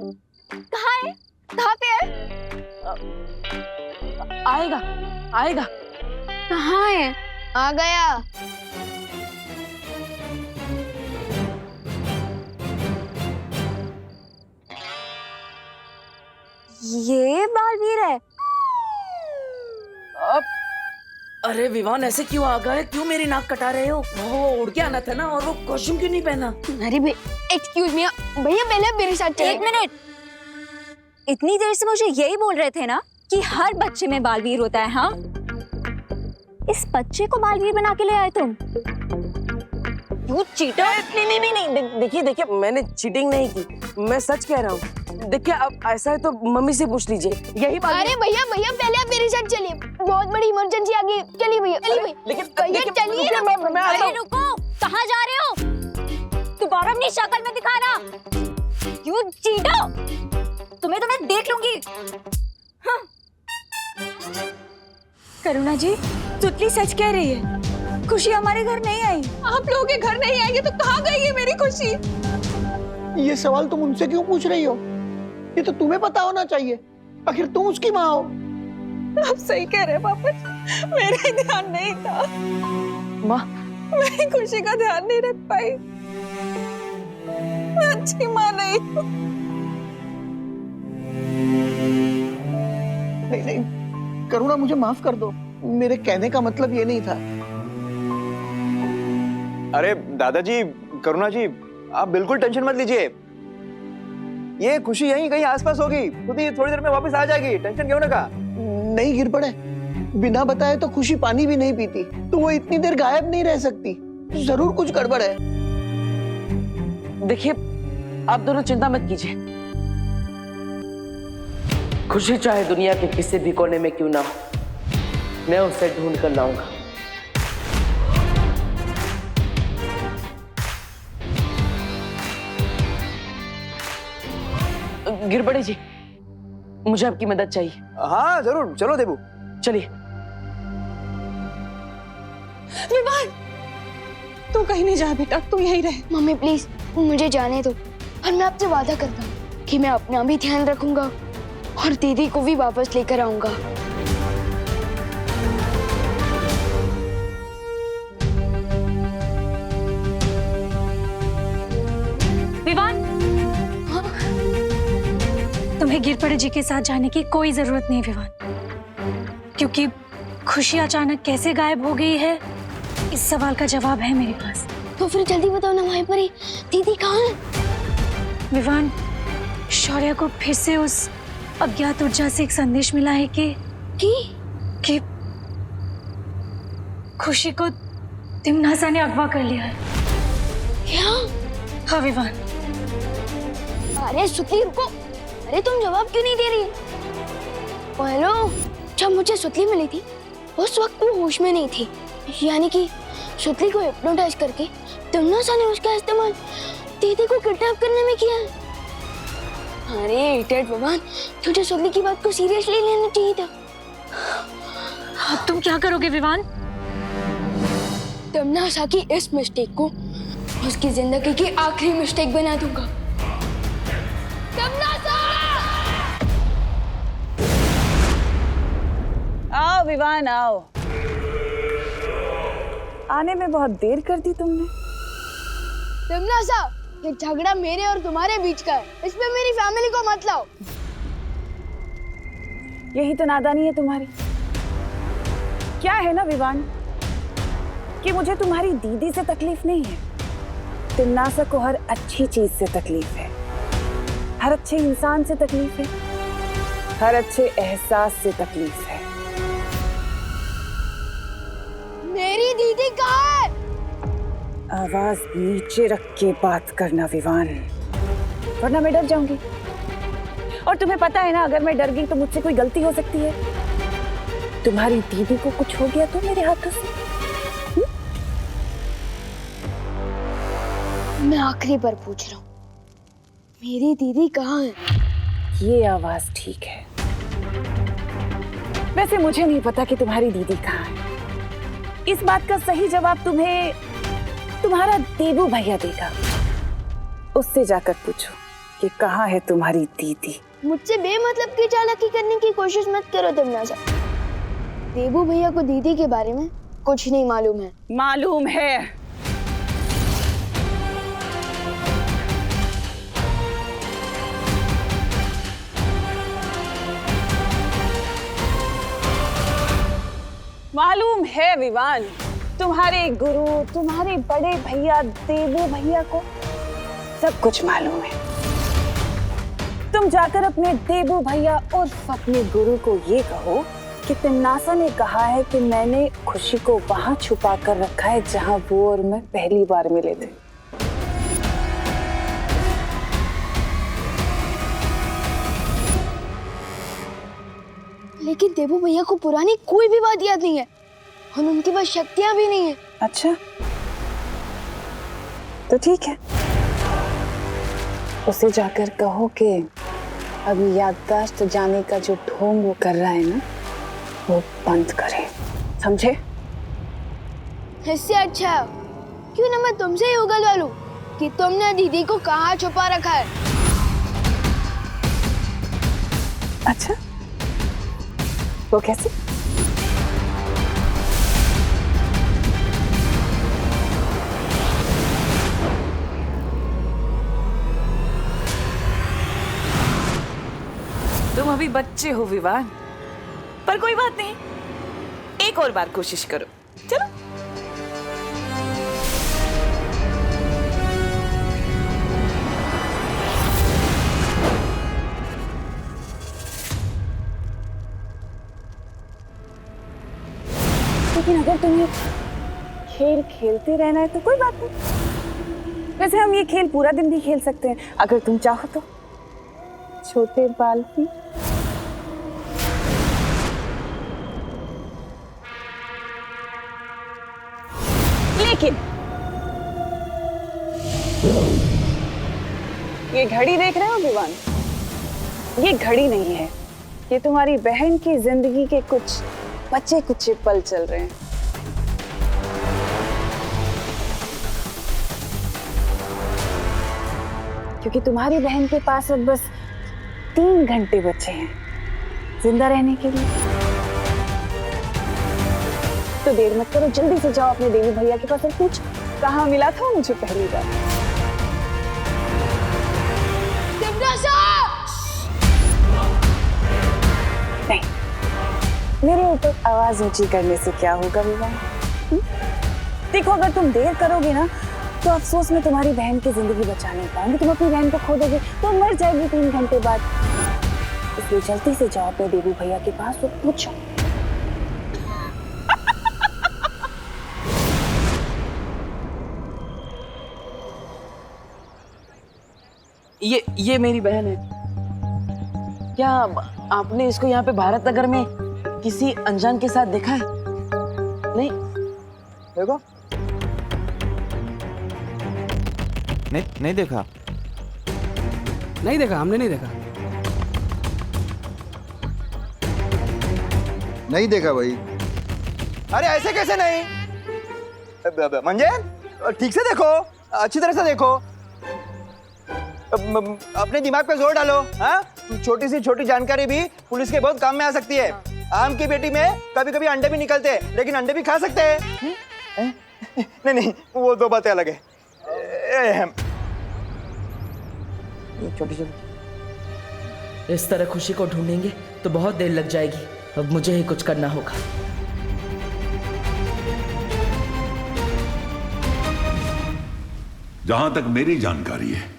कहाँ है? कहाँ पे है? आएगा आएगा। कहाँ है? आ गया। ये बालवीर है। अब अरे विवान ऐसे क्यों आ गए? क्यों मेरी नाक कटा रहे हो? वो उड़ के आना था ना, और वो कॉस्ट्यूम क्यों नहीं पहना? अरे एक्सक्यूज मी भैया, पहले मेरे साथ चलिए। एक मिनट, इतनी देर से मुझे यही बोल रहे थे ना कि हर बच्चे में बालवीर होता है। हाँ, इस बच्चे को बालवीर बना के ले आए तुम। You cheater. नहीं, देखिए मैंने चीटिंग नहीं की, मैं सच कह रहा हूँ। देखिए अब ऐसा है तो मम्मी से पूछ लीजिए, यही बात। अरे भैया पहले आप मेरे साथ चलिए, बहुत बड़ी इमरजेंसी आ गई। चलिए भैया, लेकिन भैया चलिए ना। मैं आता अरे हूँ। रुको, कहाँ जा रहे हो? दोबारा अपनी शक्ल में दिखाना। यू चीटर, तुम्हें तो मैं देख लूंगी। हाँ। करुणा जी, तुतली सच कह रही है, खुशी हमारे घर नहीं आई। आप लोगों के घर नहीं आएंगे तो कहाँ गई है मेरी खुशी? ये सवाल तुम उनसे क्यों पूछ रही हो? ये तो तुम्हें पता होना चाहिए, आखिर तुम उसकी माँ हो। आप सही कह रहे हैं पापा, मेरा ध्यान नहीं था। माँ, मैं खुशी का ध्यान नहीं रख पाई। मैं अच्छी माँ नहीं हूँ। नहीं, करुणा मुझे माफ कर दो, मेरे कहने का मतलब ये नहीं था। अरे दादाजी, करुणा जी, आप बिल्कुल टेंशन मत लीजिए। ये खुशी यहीं कहीं आसपास होगी, खुद ही थोड़ी देर में वापस आ जाएगी, टेंशन क्यों ना का। नहीं गिर पड़े, बिना बताए तो खुशी पानी भी नहीं पीती, तो वो इतनी देर गायब नहीं रह सकती। जरूर कुछ गड़बड़ है। देखिए आप दोनों चिंता मत कीजिए, खुशी चाहे दुनिया के किसी भी कोने में क्यों ना हो, मैं उसे ढूंढ कर लाऊंगा। गिरबड़े जी, मुझे आपकी मदद चाहिए। हाँ जरूर, चलो देबू। चलिए। विवान, तू कहीं नहीं जा बेटा, तू यहीं रह। मम्मी प्लीज मुझे जाने दो, और मैं आपसे वादा करता हूँ कि मैं अपना भी ध्यान रखूंगा और दीदी को भी वापस लेकर आऊंगा। विवान, तुम्हें गिरपड़े जी के साथ जाने की कोई जरूरत नहीं विवान, क्योंकि खुशी अचानक कैसे गायब हो गई है, इस सवाल का जवाब है मेरे पास। तो फिर जल्दी बताओ ना माही परी, दीदी कहाँ है? विवान, शौर्य को फिर से उस अज्ञात ऊर्जा से एक संदेश मिला है कि खुशी को तिमनासा ने अगवा कर लिया है। क्या? हाँ विवान। अरे सुतली रुको, अरे तुम जवाब क्यों नहीं दे रही? हेलो, जब मुझे सुतली मिली थी उस वक्त वो होश में नहीं थी, यानी कि सुतली को हिप्नोटाइज करके तिमनासा ने उसका इस्तेमाल दीदी को किडनैप करने में किया। अरे इडियट भगवान, तुझे सुतली की बात को सीरियसली लेना चाहिए था। अब तुम क्या करोगे विवान? तिमनासा की इस मिस्टेक को उसकी जिंदगी की आखिरी मिस्टेक बना दूंगा। तिमनासा! आओ विवान आओ। आने में बहुत देर कर दी तुमने। तिमनासा, ये झगड़ा मेरे और तुम्हारे बीच का है, इसमें मेरी फैमिली को मत लाओ। यही तो नादानी है तुम्हारी। क्या है ना विवान कि मुझे तुम्हारी दीदी से तकलीफ नहीं है, तिमनासा को हर अच्छी चीज से तकलीफ है, हर अच्छे इंसान से तकलीफ है, हर अच्छे एहसास से तकलीफ है। मेरी दीदी कहाँ है? आवाज नीचे रख के बात करना विवान, वरना मैं डर जाऊंगी। और तुम्हें पता है ना, अगर मैं डर गई तो मुझसे कोई गलती हो सकती है। तुम्हारी दीदी को कुछ हो गया तो मेरे हाथों से। मैं आखिरी बार पूछ रहा हूँ, मेरी दीदी कहाँ है? ये आवाज ठीक है। वैसे मुझे नहीं पता कि तुम्हारी दीदी कहाँ है। इस बात का सही जवाब तुम्हें तुम्हारा देबू भैया देगा। उससे जाकर पूछो कि कहाँ है तुम्हारी दीदी। मुझसे बेमतलब की चालाकी करने की कोशिश मत करो तमन्ना। देबू भैया को दीदी के बारे में कुछ नहीं मालूम है। मालूम है। मालूम है विवान, तुम्हारे गुरु, तुम्हारे बड़े भैया देबू भैया को सब कुछ मालूम है। तुम जाकर अपने देबू भैया और अपने गुरु को ये कहो कि तिमनासा ने कहा है कि मैंने खुशी को वहां छुपा कर रखा है जहां वो और मैं पहली बार मिले थे। लेकिन देबू भैया को पुरानी कोई भी बात याद नहीं है और उनके पास शक्तियां भी नहीं है। अच्छा, तो ठीक है, उसे जाकर कहो कि अब याददाश्त जाने का जो ढोंग वो कर रहा है ना, वो बंद करे, समझे? इससे अच्छा क्यों ना मैं तुमसे ही उगलवा लूं कि तुमने दीदी को कहाँ छुपा रखा है। अच्छा, वो कैसे? तुम अभी बच्चे हो विवान, पर कोई बात नहीं, एक और बार कोशिश करो। चलो। लेकिन अगर तुम्हें खेल खेलते रहना है तो कोई बात नहीं। वैसे हम ये खेल पूरा दिन भी खेल सकते हैं अगर तुम चाहो तो, छोटे बालवीर। लेकिन ये घड़ी देख रहे हो विवान, ये घड़ी नहीं है, ये तुम्हारी बहन की जिंदगी के कुछ बच्चे कुछ पल चल रहे हैं। क्योंकि तुम्हारी बहन के पास अब बस 3 घंटे बचे हैं जिंदा रहने के लिए। तो देर मत करो, जल्दी से जाओ अपने देवी भैया के पास और पूछ कहाँ मिला था मुझे पहली बार। नहीं, मेरे ऊपर आवाज ऊंची करने से क्या होगा विवान? देखो, अगर तुम देर करोगे ना तो अफसोस में तुम्हारी बहन की जिंदगी बचा नहीं पाऊंगी। तुम अपनी बहन को खो दोगे तो मर जाएगी 3 घंटे बाद। इसलिए जल्दी से जाओ अपने देवी भैया के पास और पूछो। ये मेरी बहन है। क्या आपने इसको यहाँ पे भारत नगर में किसी अनजान के साथ देखा है? नहीं देखो, नहीं देखा। नहीं देखा, हमने नहीं देखा। नहीं देखा भाई। अरे ऐसे कैसे नहीं? मंजे, ठीक से देखो, अच्छी तरह से देखो, अपने दिमाग पे जोर डालो। हाँ, छोटी सी छोटी जानकारी भी पुलिस के बहुत काम में आ सकती है। आम की बेटी में कभी कभी अंडे भी निकलते हैं, लेकिन अंडे भी खा सकते हैं। नहीं, वो दो बातें अलग है। छोटी छोटी इस तरह खुशी को ढूंढेंगे तो बहुत देर लग जाएगी। अब मुझे ही कुछ करना होगा। जहां तक मेरी जानकारी है,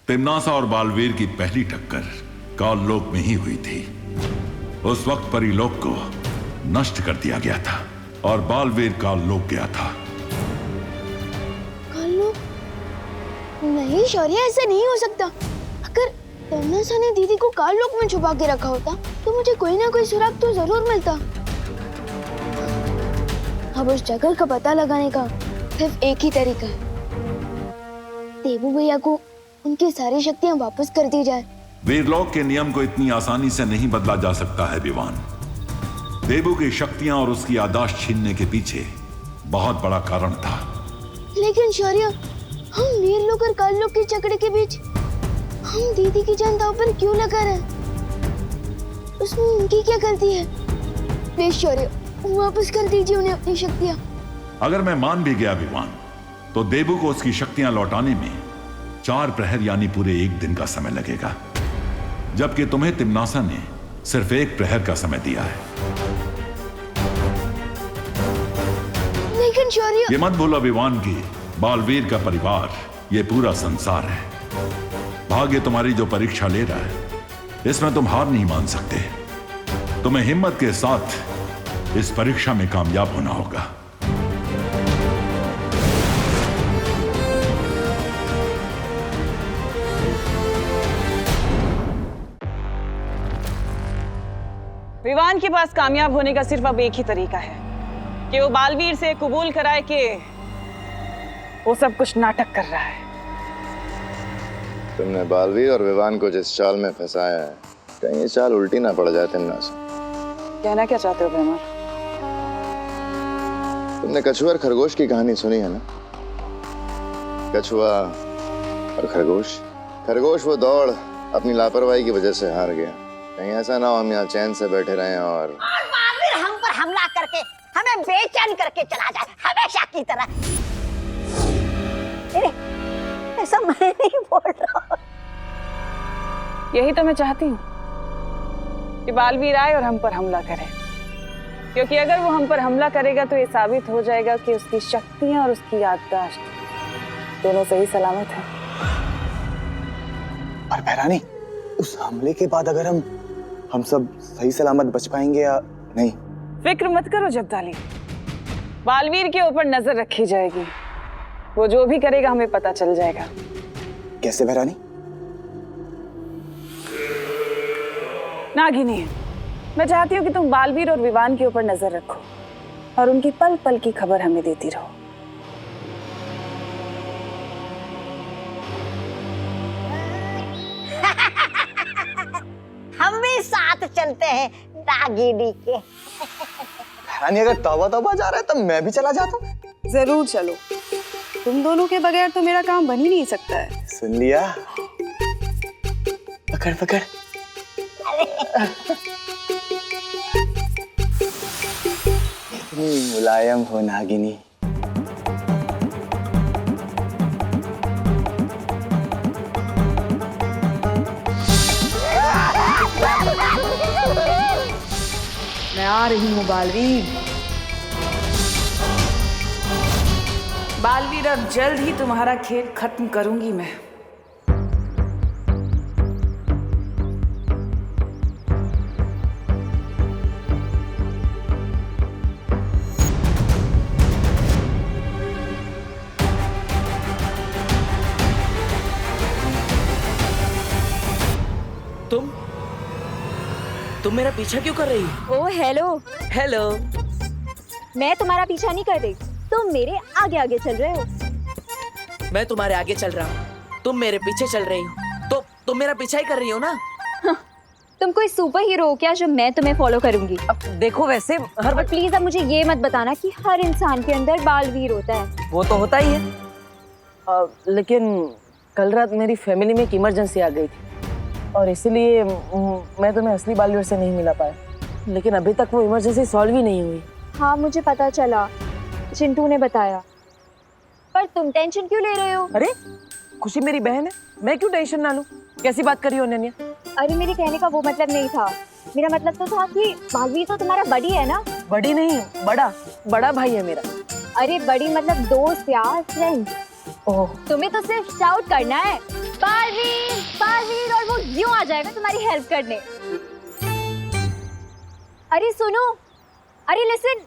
तिमनासा और बालवीर की पहली टक्कर काललोक में ही हुई थी। उस वक्त परीलोक को नष्ट कर दिया गया था और बालवीर काललोक गया था। काललोक? नहीं शौर्य, ऐसा नहीं हो सकता। तमन्ना ने दीदी को काल लोक में छुपा के रखा होता तो मुझे कोई ना कोई सुराग तो जरूर मिलता। अब उस जगह का पता लगाने का सिर्फ एक ही तरीका है, देवू भैया को उनकी सारी शक्तियां वापस कर दी जाए। वीरलोक के नियम को इतनी आसानी से नहीं बदला जा सकता है विवान। देवू की शक्तियां और उसकी याददाश्त छीनने के पीछे बहुत बड़ा कारण था। लेकिन शौर्य, हम वीरलोक और काललोक के झगड़े के बीच हम दीदी की जान दांव पर क्यों लगा रहे हैं? उसमें उनकी क्या गलती है? प्लीज शौर्य, वापस कर दीजिए उन्हें अपनी शक्तियां। अगर मैं मान भी गया विवान, तो देवू को उसकी शक्तियां लौटाने में 4 प्रहर यानी पूरे 1 दिन का समय लगेगा, जबकि तुम्हें तिम्नासा ने सिर्फ 1 प्रहर का समय दिया है। लेकिन शौर्य, ये मत भूलो विवान की बालवीर का परिवार ये पूरा संसार है। भाग्य तुम्हारी जो परीक्षा ले रहा है, इसमें तुम हार नहीं मान सकते। तुम्हें हिम्मत के साथ इस परीक्षा में कामयाब होना होगा। विवान के पास कामयाब होने का सिर्फ अब एक ही तरीका है कि वो बालवीर से कबूल कराए कि वो सब कुछ नाटक कर रहा है। तुमने बालवीर और विवान को जिस चाल में फंसाया है, कहीं ये चाल उल्टी ना पड़ जाए तिम्नासा। कहना क्या चाहते हो बेमर? तुमने कछुआ और खरगोश की कहानी सुनी है ना? कछुआ और खरगोश। खरगोश वो दौड़ अपनी लापरवाही की वजह से हार गया। कहीं ऐसा ना हो हम यहाँ चैन से बैठे रहें और बालवीर हम पर हमला करके हमें बेचैन करके चला जाए हमेशा की तरह। ऐसा मैं नहीं बोल रहा। यही तो मैं चाहती हूँ कि बालवीर आए और हम पर हमला करे, क्योंकि अगर वो हम पर हमला करेगा तो ये साबित हो जाएगा कि उसकी शक्तियां और उसकी याददाश्त दोनों सही सलामत है। पर बहरानी, उस हमले के बाद अगर हम सब सही सलामत बच पाएंगे या नहीं? फिक्र मत करो जब्दाली, बालवीर के ऊपर नजर रखी जाएगी। वो जो भी करेगा हमें पता चल जाएगा। कैसे बहरानी? नागिनी, मैं चाहती हूँ कि तुम बालवीर और विवान के ऊपर नजर रखो और उनकी पल पल की खबर हमें देती रहो। हम भी साथ चलते हैं नागिनी के। बहरानी, अगर तौबा तौबा जा रहा है तब मैं भी चला जाता हूँ। जरूर चलो, तुम दोनों के बगैर तो मेरा काम बन ही नहीं सकता है। सुन लिया? पकड़ पकड़। इतनी मुलायम हो नागिनी। मैं आ रही हूँ बालवीर। बालवीर, अब जल्द ही तुम्हारा खेल खत्म करूंगी मैं। तुम मेरा पीछा क्यों कर रही हो? ओ हेलो। हेलो। मैं तुम्हारा पीछा नहीं कर रही, तुम मेरे आगे आगे चल रहे हो। मैं तुम्हारे आगे चल रहा हूँ, तुम मेरे पीछे चल रही हो, तो तुम मेरा पीछा ही कर रही हो ना? तुम कोई सुपर हीरो हो क्या जो मैं तुम्हें फॉलो करूंगी? अब देखो, वैसे हर और प्लीज अब मुझे ये मत बताना कि हर इंसान के अंदर बालवीर होता है। वो तो होता ही है, लेकिन कल रात मेरी फैमिली में एक इमरजेंसी आ गई थी और इसीलिए मैं तुम्हें असली बालवीर से नहीं मिला पाया। लेकिन अभी तक वो इमरजेंसी सॉल्व ही नहीं हुई। हाँ, मुझे पता चला, चिंटू ने बताया। पर तुम टेंशन क्यों ले रहे हो? अरे खुशी मेरी बहन है, मैं क्यों टेंशन ना लूं? कैसी बात करी हो अनन्या? अरे मेरे कहने का वो मतलब नहीं था। मेरा मतलब तो था कि बालवीर तो तुम्हारा बड़ी है ना? बड़ी नहीं, बड़ा बड़ा भाई है मेरा। अरे बड़ी मतलब दोस्त यार, फ्रेंड। ओह, तुम्हें तो सिर्फ शाउट करना है बालवीर बालवीर और वो यूं आ जाएगा तुम्हारी हेल्प करने। अरे सुनो, अरे लिसन,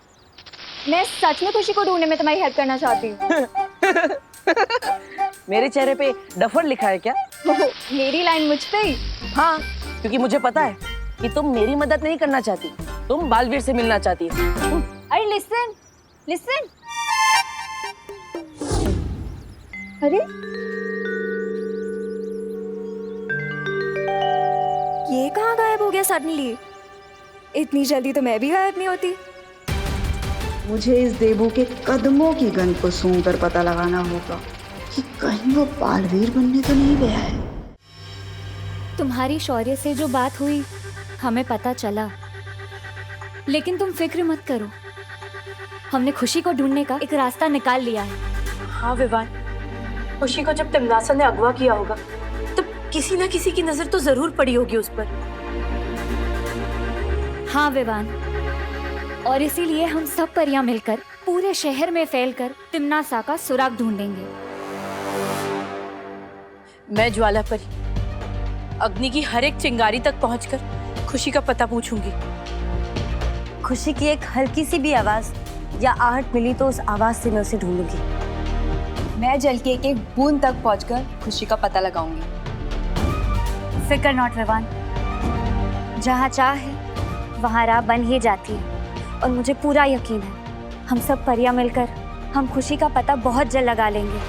मैं सच में खुशी को ढूंढने में तुम्हारी हेल्प करना चाहती हूँ। मेरे चेहरे पे डफर लिखा है क्या? मेरी लाइन मुझ पे ही। हाँ, क्योंकि मुझे पता है कि तुम मेरी मदद नहीं करना चाहती, तुम बालवीर से मिलना चाहती हो। अरे लिसन लिसन। अरे ये कहाँ गायब हो गया सडनली? इतनी जल्दी तो मैं भी गायब नहीं होती। मुझे इस देबू के कदमों की गंध को सूंघ कर पता लगाना होगा कि कहीं वो बालवीर बनने तो नहीं गया है। तुम्हारी शौर्य से जो बात हुई हमें पता चला, लेकिन तुम फिक्र मत करो, हमने खुशी को ढूंढने का एक रास्ता निकाल लिया है। हाँ विवान, खुशी को जब तिमनासा ने अगवा किया होगा तो किसी ना किसी की नजर तो जरूर पड़ी होगी उस पर। हाँ विवान, और इसीलिए हम सब परियां मिलकर पूरे शहर में फैलकर तिमनासा का सुराग ढूंढेंगे। मैं ज्वाला परी अग्नि की हर एक चिंगारी तक पहुंचकर खुशी का पता पूछूंगी। खुशी की एक हल्की सी भी आवाज या आहट मिली तो उस आवाज से मैं उसे ढूंढूंगी। मैं जल की एक एक बूंद तक पहुंचकर खुशी का पता लगाऊंगी। फिकर नॉट विवान, जहाँ चाह है वहाँ राह बन ही जाती है, और मुझे पूरा यकीन है हम सब परियां मिलकर हम खुशी का पता बहुत जल्द लगा लेंगे।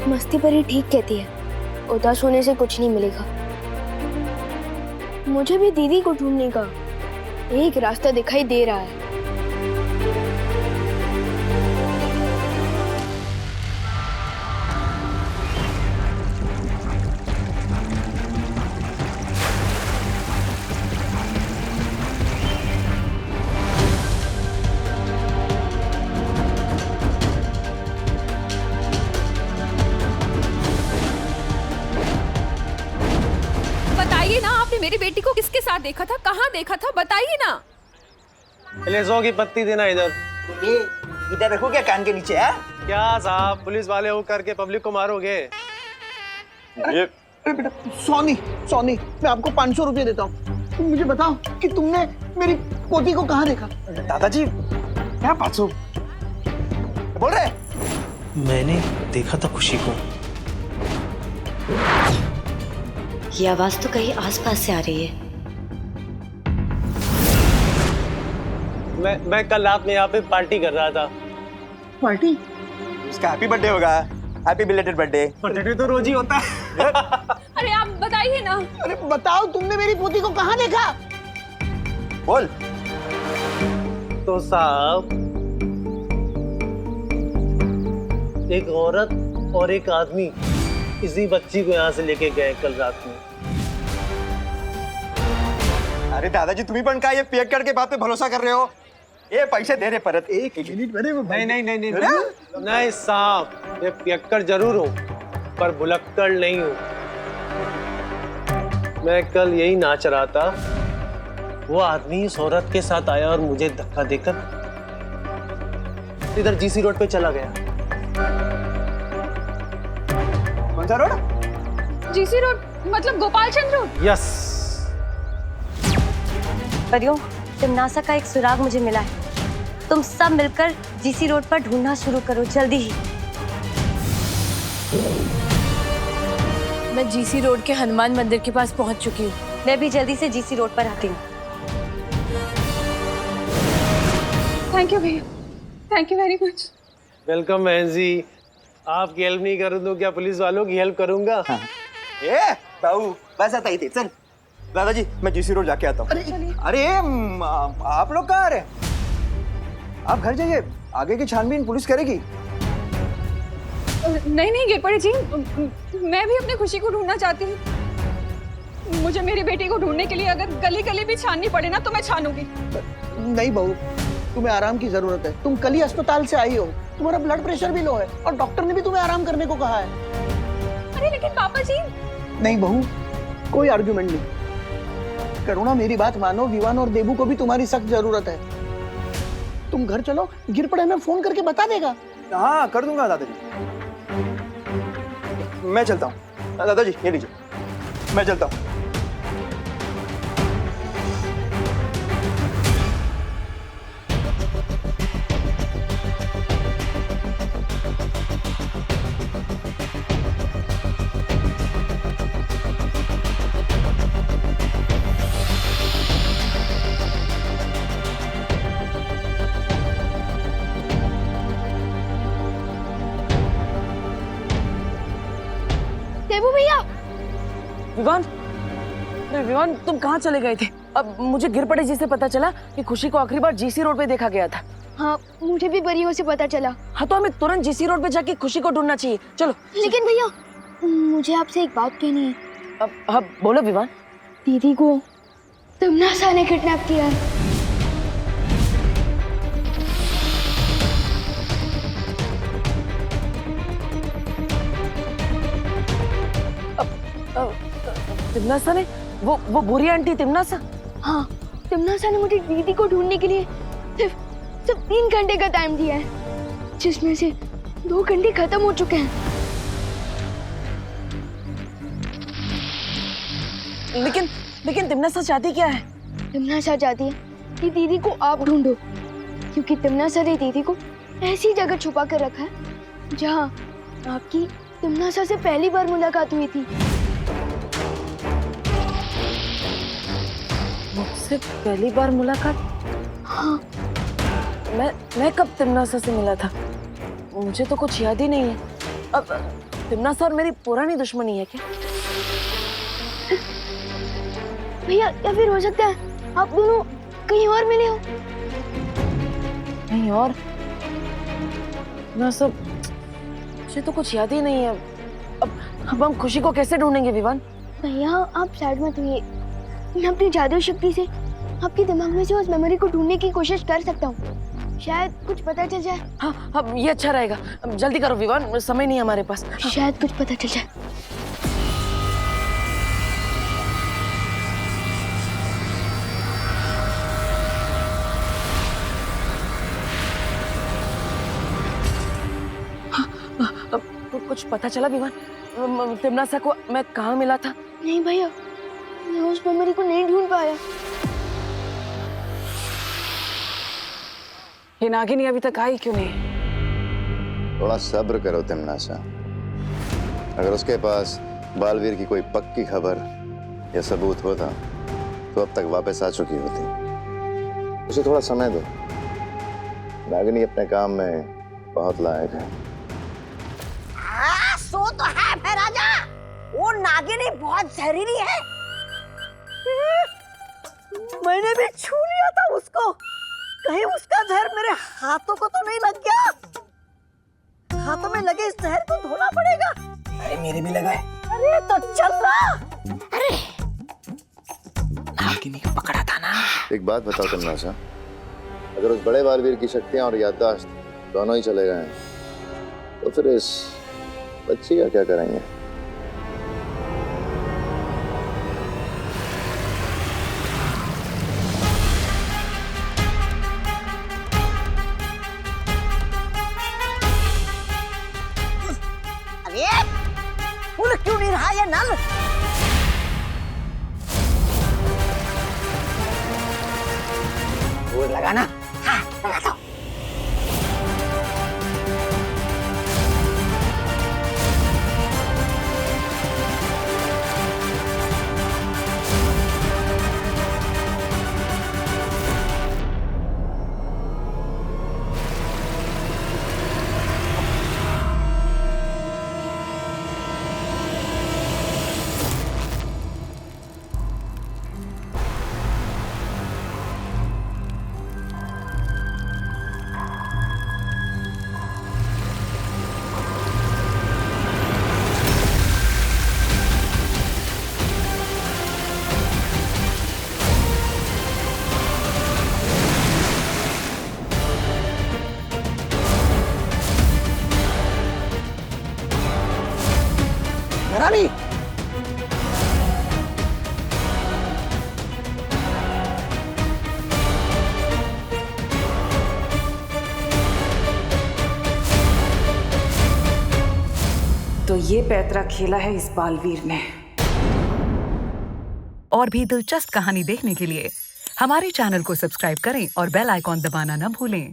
मस्ती परी ठीक कहती है, उदास होने से कुछ नहीं मिलेगा। मुझे भी दीदी को ढूंढने का एक रास्ता दिखाई दे रहा है। बताइए ना, आपने मेरी बेटी को किसके साथ देखा था, कहाँ देखा था, बताइए ना। लेजो की पत्ती देना इधर। ये इधर रखो क्या कान के नीचे है? क्या साहब, पुलिस वाले हो करके पब्लिक को मारोगे? अरे बेटा, सोनी, मैं आपको 500 रुपए देता हूँ। तुम मुझे बताओ कि तुमने मेरी पोती को कहाँ देखा? दादाजी क्या 500 बोल रहे? मैंने देखा था खुशी को। ये आवाज तो कहीं आसपास से आ रही है। मैं कल रात में यहाँ पे पार्टी कर रहा था। पार्टी? उसका हैप्पी बर्थडे होगा। Happy belated birthday. बर्थडे तो रोज ही होता है। अरे आप बताइए ना। अरे बताओ, तुमने मेरी पोती को कहाँ देखा? बोल। तो साहब, एक औरत और एक आदमी इसी बच्ची को यहाँ से लेके गए कल रात में। अरे दादाजी, तुम्ही पण काय ये पियक्कड़ के बात पे भरोसा कर रहे हो? ये पैसे दे रहे परत। एक मिनट नहीं नहीं साहब, ये पियक्कड़ जरूर हो पर भुलक्कड़ नहीं हो। मैं कल यही नाच रहा था, वो आदमी इस औरत के साथ आया और मुझे धक्का देकर इधर जीसी रोड पे चला गया। कौन सा रोड? जीसी रोड मतलब गोपाल चंद रोड? यस। परियों, तिमनासा का एक सुराग मुझे मिला है। तुम सब मिलकर जीसी रोड पर ढूंढना शुरू करो जल्दी ही। मैं जीसी रोड के हनुमान मंदिर के पास पहुंच चुकी हूँ। मैं भी जल्दी से जीसी रोड पर आती हूँ। थैंक यू भैया, thank you very much. Welcome बहन जी। आपकी हेल्प नहीं करूँ तो क्या पुलिस वालों की हेल्प करूंगा? ए बाबू, बस आता ही थे। चल दादाजी, मैं जीसी रोड जाके आता हूँ। अरे आप लोग कहाँ आ रहे हैं? आप घर जाइए, आगे की छानबीन पुलिस करेगी। नहीं गिरपड़े जी, मैं भी अपनी खुशी को ढूंढना चाहती हूँ। मुझे मेरी बेटी को ढूंढने के लिए अगर गली गली भी छाननी पड़े ना तो मैं छानूंगी। नहीं बहू, तुम्हें आराम की जरूरत है। तुम कल ही अस्पताल से आई हो, तुम्हारा ब्लड प्रेशर भी लो है और डॉक्टर ने भी तुम्हें आराम करने को कहा है। अरे लेकिन पापा जी। नहीं बहू, कोई आर्गुमेंट नहीं। करुणा, मेरी बात मानो, विवान और देबू को भी तुम्हारी सख्त जरूरत है। तुम घर चलो, गिरपड़े हमें फोन करके बता देगा। हाँ कर दूंगा दादाजी। मैं चलता हूँ। दादाजी ये लीजिए, मैं चलता हूँ। देवू भैया। विवान, अरे विवान तुम कहाँ चले गए थे? अब मुझे गिर पड़े जी से पता चला कि खुशी को आखिरी बार जीसी रोड पे देखा गया था। हाँ, मुझे भी परियों से पता चला। हाँ तो हमें तुरंत जीसी रोड पे जाके खुशी को ढूंढना चाहिए। चलो। लेकिन भैया मुझे आपसे एक बात कहनी है। अब बोलो विवान। दीदी को तमन्ना ने किडनैप किया है। तिमनासा ने? वो बुरी आंटी तिमनासा? हाँ, तिमनासा ने मुझे दीदी को ढूंढने के लिए सिर्फ 3 घंटे का टाइम दिया है, जिसमें से 2 घंटे खत्म हो चुके हैं। लेकिन तिमनासा चाहती क्या है? तिमनासा चाहती है कि दीदी को आप ढूंढो, क्योंकि तिमनासा ने दीदी को ऐसी जगह छुपा कर रखा है जहाँ आपकी तिमनासा से पहली बार मुलाकात हुई थी। मुझसे पहली बार मुलाकात? हाँ। मैं कब तिमनासा से मिला था? मुझे तो कुछ याद ही नहीं है। अब तिमनासा और मेरी पुरानी दुश्मनी है क्या? भैया, या फिर हो सकता है आप दोनों कहीं और मिले हो। कहीं और? ना सब, मुझे तो कुछ याद ही नहीं है। अब हम खुशी को कैसे ढूंढेंगे विवान? भैया आप साइड मत होइए, मैं अपनी जादू शक्ति से आपके दिमाग में से उस मेमोरी को ढूंढने की कोशिश कर सकता हूँ। शायद कुछ पता चल जाए। हाँ, अब ये अच्छा रहेगा। अब जल्दी करो विवान, समय नहीं हमारे पास। शायद कुछ पता चल जाए। कुछ पता चला विवान? तिमनासा को मैं कहाँ मिला था? नहीं भैया, मैं उस मेमोरी को नहीं ढूंढ पाया। ये नागिनी अभी तक आई क्यों नहीं? थोड़ा सब्र करो तिमनासा। अगर उसके पास बालवीर की कोई पक्की खबर या सबूत होता तो अब तक वापस आ चुकी होती। उसे थोड़ा समय दो। नागिनी अपने काम में बहुत लायक है। हाँ, सो तो है महाराजा, वो नागिनी बहुत जहरीली है। मैंने भी छू लिया था उसको, कहीं उसका जहर मेरे हाथों को तो नहीं लग गया। हाथों में लगे इस जहर को धोना पड़ेगा। अरे मेरे भी लगा है। अरे तो चल रहा। अरे नागिनी को पकड़ा था ना। एक बात बताओ तिमनासा, अगर उस बड़े बालवीर की शक्तियां और याददाश्त दोनों ही चले गए तो फिर इस बच्ची का क्या करेंगे? अरे खुल क्यों नहीं रहा ये नल? जोर लगाना। हाँ, लगा दो। रानी, तो ये पैतरा खेला है इस बालवीर ने। और भी दिलचस्प कहानी देखने के लिए हमारे चैनल को सब्सक्राइब करें और बेल आइकॉन दबाना न भूलें।